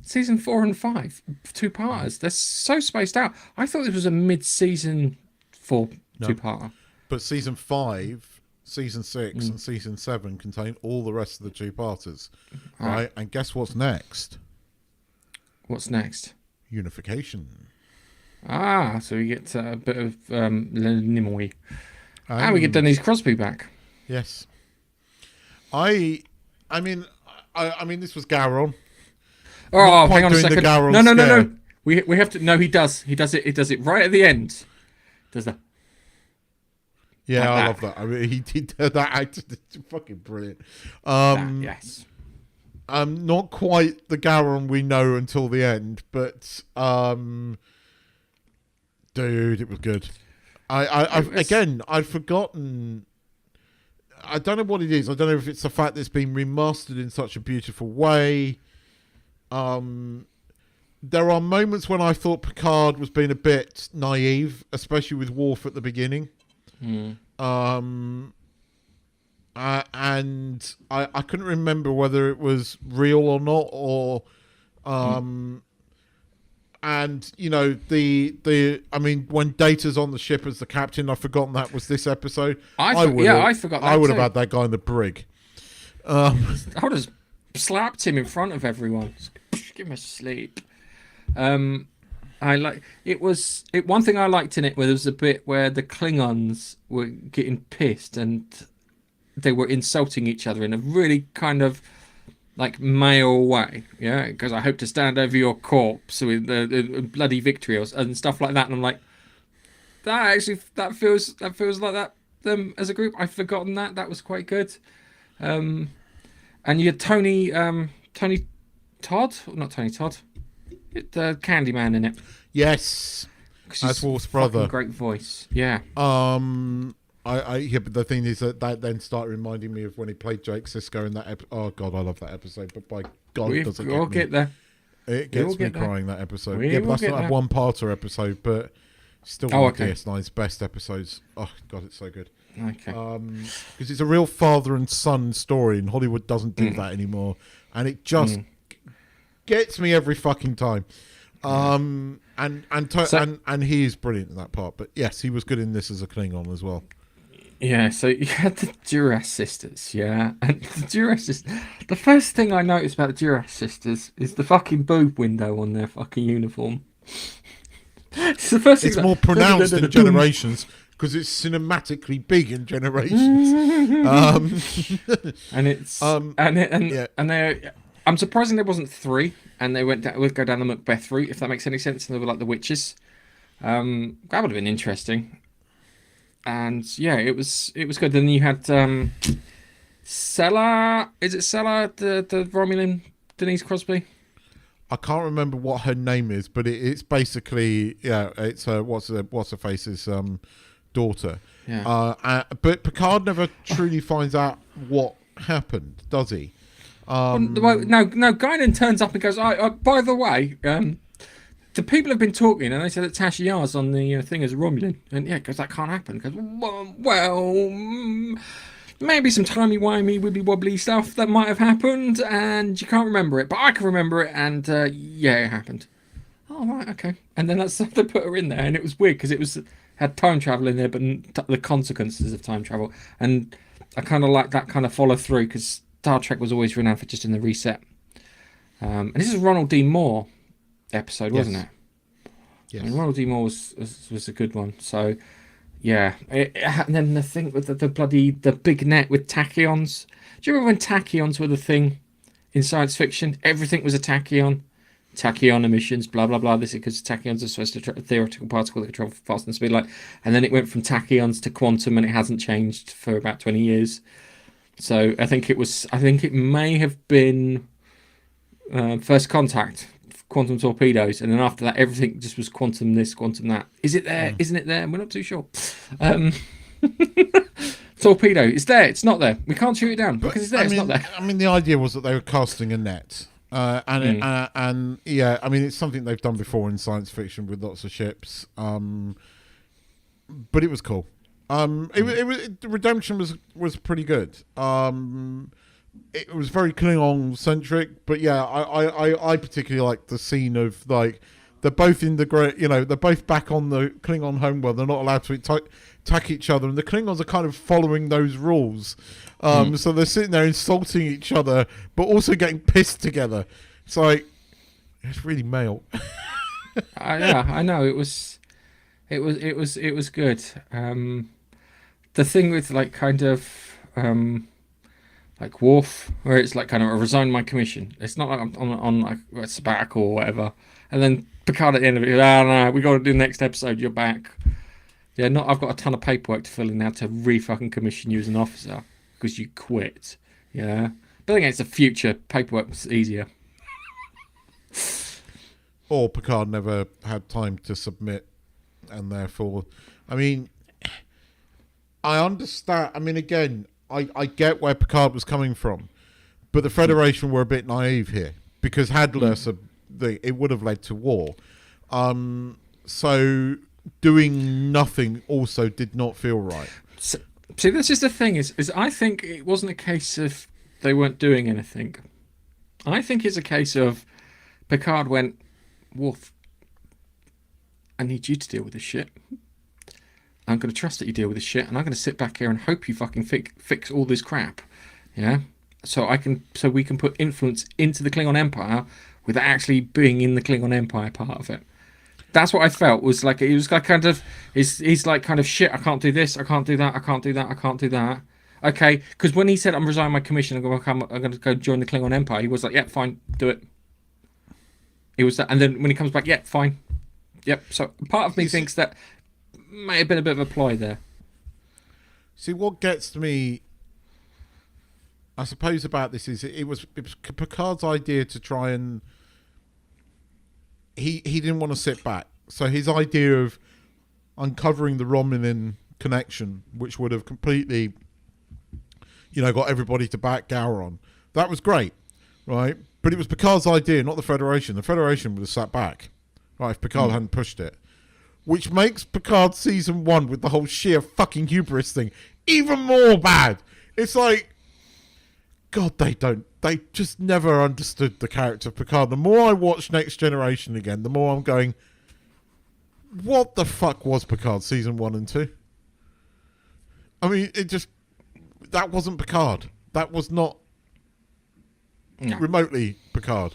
and 5, 2-parters. They're so spaced out. I thought this was a mid-season 2-parter.
But season 5, season 6, and season 7 contain all the rest of the 2-parters, right? And guess what's next?
What's next?
Unification.
So we get a bit of Nimoy. And we get Denise Crosby back.
Yes. I mean, this was Gowron.
Oh, hang on a second. No. We have to. No, he does. He does it right at the end. Does that?
Yeah,
Like
I
that.
love that. I mean, he did that actor. It's fucking brilliant.
Yes.
Not quite the Gowron we know until the end, but dude, it was good. Again, I'd forgotten. I don't know what it is. I don't know if it's the fact that it's been remastered in such a beautiful way. There are moments when I thought Picard was being a bit naive, especially with Worf at the beginning. And I couldn't remember whether it was real or not, or and you know I mean, when Data's on the ship as the captain, I've forgotten that was this episode.
I forgot that
I would have
too.
had that guy in the brig.
I would have slapped him in front of everyone. Give him a sleep. I like it. One thing I liked in it was a bit where the Klingons were getting pissed and they were insulting each other in a really kind of like male way, yeah. Because I hope to stand over your corpse with the bloody victory and stuff like that. And I'm like, that feels like that them as a group. I've forgotten that. That was quite good. And you had Tony Todd, not Tony Todd, the Candyman in it.
Yes, as Wolf's brother.
Great voice. Yeah.
Yeah, but the thing is that then started reminding me of when he played Jake Sisko in that episode. Oh God, I love that episode. But by God, does it
we'll
get
there.
It gets me crying, that episode.
We
Yeah, but
will
that's
get
not a
there.
one-parter episode, but still one of DS9's best episodes. Oh God, it's so good.
Okay.
Because it's a real father and son story, and Hollywood doesn't do that anymore, and it just gets me every fucking time. And he is brilliant in that part. But yes, he was good in this as a Klingon as well.
Yeah, so you had the Duras sisters, yeah, and the Duras sisters. The first thing I noticed about the Duras sisters is the fucking boob window on their fucking uniform. It's the first thing.
It's more pronounced in Generations because it's cinematically big in Generations.
And it's and they. I'm surprised there wasn't 3, and they would go down the Macbeth route, if that makes any sense. And they were like the witches. That would have been interesting. And yeah, it was good. Then you had Sella. Is it Sella, the Romulan Denise Crosby?
I can't remember what her name is, but it's basically it's what's her face's daughter.
Yeah.
But Picard never truly finds out what happened, does he?
No. Guinan turns up and goes, by the way, the people have been talking, and they said that Tasha Yar's on the thing as a Romulan, and yeah, because that can't happen. Because maybe some timey-wimey, wibbly-wobbly stuff that might have happened, and you can't remember it, but I can remember it, and yeah, it happened. Oh right, okay. And then that's they put her in there, and it was weird because had time travel in there, but the consequences of time travel, and I kind of like that kind of follow through because Star Trek was always renowned for just in the reset. And this is Ronald D. Moore episode, wasn't it?
Yes.
And Ronald D. Moore was a good one. So, yeah. And then the thing with the big net with tachyons. Do you remember when tachyons were the thing in science fiction? Everything was a tachyon. Tachyon emissions, blah, blah, blah. This is because tachyons are supposed to theoretical particle that control fast and speed light. And then it went from tachyons to quantum, and it hasn't changed for about 20 years. So I think it may have been First Contact, quantum torpedoes, and then after that everything just was quantum this, quantum that. Is it there? Isn't it there? We're not too sure. Torpedo, it's there, it's not there. We can't shoot it down because it's there, it's not there.
I mean, the idea was that they were casting a net. And yeah, I mean, it's something they've done before in science fiction with lots of ships. But it was cool. Redemption was pretty good. It was very Klingon centric, but yeah, I particularly like the scene of like they're both in the great, they're both back on the Klingon homeworld. They're not allowed to attack each other, and the Klingons are kind of following those rules. So they're sitting there insulting each other, but also getting pissed together. It's like it's really male.
Yeah, I know it was good. The thing with like kind of like Worf, where it's like kind of I resign my commission. It's not like I'm on like a sabbatical or whatever. And then Picard at the end of it, no, we got to do the next episode. You're back. Yeah, not I've got a ton of paperwork to fill in now to re-fucking commission you as an officer because you quit. Yeah. But I think it's the future. Paperwork's easier.
Or Picard never had time to submit, and therefore... I mean, I understand. I mean, again, I get where Picard was coming from, but the Federation were a bit naive here, because had less, it would have led to war. So doing nothing also did not feel right.
So, see, this is the thing, is I think it wasn't a case of they weren't doing anything. I think it's a case of Picard went, Worf, I need you to deal with this shit. I'm going to trust that you deal with this shit, and I'm going to sit back here and hope you fucking fix all this crap. Yeah? So we can put influence into the Klingon Empire without actually being in the Klingon Empire part of it. That's what I felt. Was like it was like kind of he's like kind of shit. I can't do this. I can't do that. I can't do that. I can't do that. Okay, because when he said I'm resigning my commission, I'm going to go join the Klingon Empire. He was like, yeah, fine, do it. He was that, and then when he comes back, yeah, fine, yep. So part of me thinks that may have been a bit of a ploy there.
See, what gets to me, I suppose, about this is it was Picard's idea to try and he didn't want to sit back. So his idea of uncovering the Romulan connection, which would have completely, got everybody to back Gowron, that was great, right? But it was Picard's idea, not the Federation. The Federation would have sat back, right, if Picard hadn't pushed it. Which makes Picard season 1 with the whole sheer fucking hubris thing even more bad. It's like, God, they just never understood the character of Picard. The more I watch Next Generation again, the more I'm going, what the fuck was Picard season 1 and 2? I mean, that wasn't Picard. That was not remotely Picard.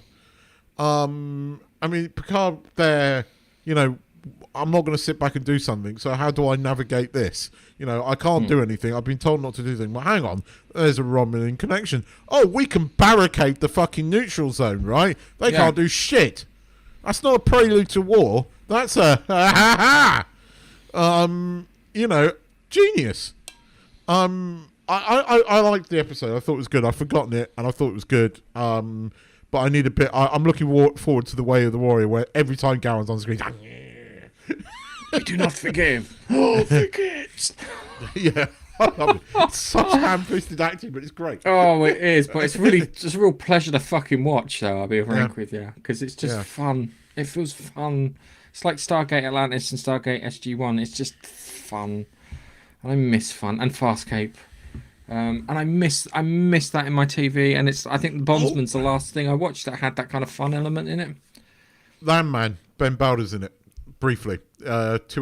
I mean, Picard there, I'm not going to sit back and do something, so how do I navigate this? I can't do anything. I've been told not to do anything. Well, hang on. There's a Romulan connection. Oh, we can barricade the fucking neutral zone, right? They can't do shit. That's not a prelude to war. That's a genius. I liked the episode. I thought it was good. I've forgotten it, and I thought it was good. But I need a bit... I'm looking forward to the Way of the Warrior, where every time Gowron's on screen...
I do not forgive. Oh, forget.
Yeah. I love it. It's such ham-fisted acting, but it's great.
Oh, it is. But it's really just a real pleasure to fucking watch, though, I'll be frank with you. Because it's just fun. It feels fun. It's like Stargate Atlantis and Stargate SG-1. It's just fun. And I miss fun. And Farscape. And I miss that in my TV. And I think The Bondsman's the last thing I watched that had that kind of fun element in it.
Landman. Ben Bowder's in it. Briefly, 2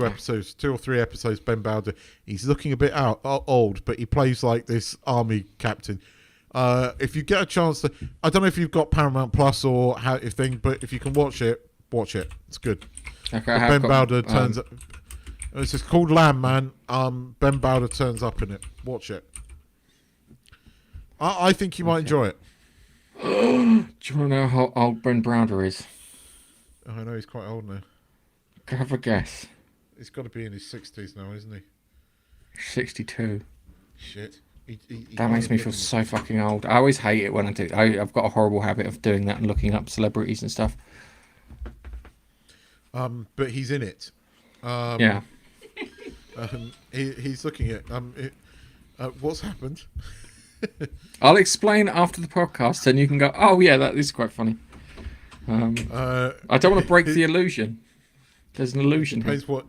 episodes, 2 or 3 episodes. Ben Bowder, he's looking a bit old, but he plays like this army captain. If you get a chance to, I don't know if you've got Paramount Plus or but if you can watch it. It's good.
Okay,
Ben Bowder turns up. It's just called Landman. Ben Bowder turns up in it. Watch it. I think you might enjoy it.
Do you want to know how old Ben Browder is?
Oh, I know he's quite old now.
Have a guess.
He's got to be in his 60s now, isn't he?
62.
Shit.
That makes me feel so fucking old. I always hate it when I do. I've got a horrible habit of doing that and looking up celebrities and stuff.
But he's in it.
Yeah.
He's looking at what's happened.
I'll explain after the podcast, and you can go, "Oh yeah, that is quite funny." I don't want to break the illusion. There's an illusion.
Depends what.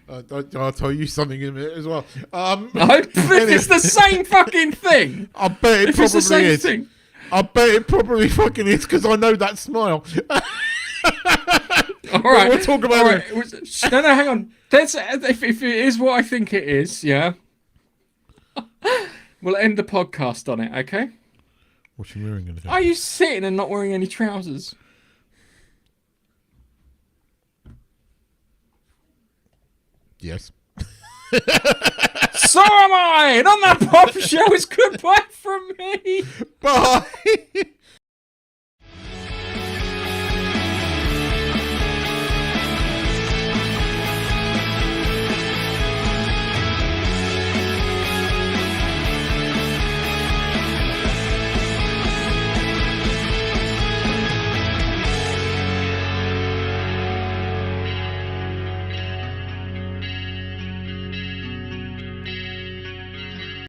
I'll tell you something in a minute as well.
It's the same fucking thing.
I bet it probably is. I bet it probably fucking is because I know that smile.
All right,
we'll talk about it.
No, hang on. If it is what I think it is, yeah. We'll end the podcast on it, okay?
What are you wearing?
Are you sitting and not wearing any trousers?
Yes.
So am I! And on that pop show, it's goodbye from me!
Bye!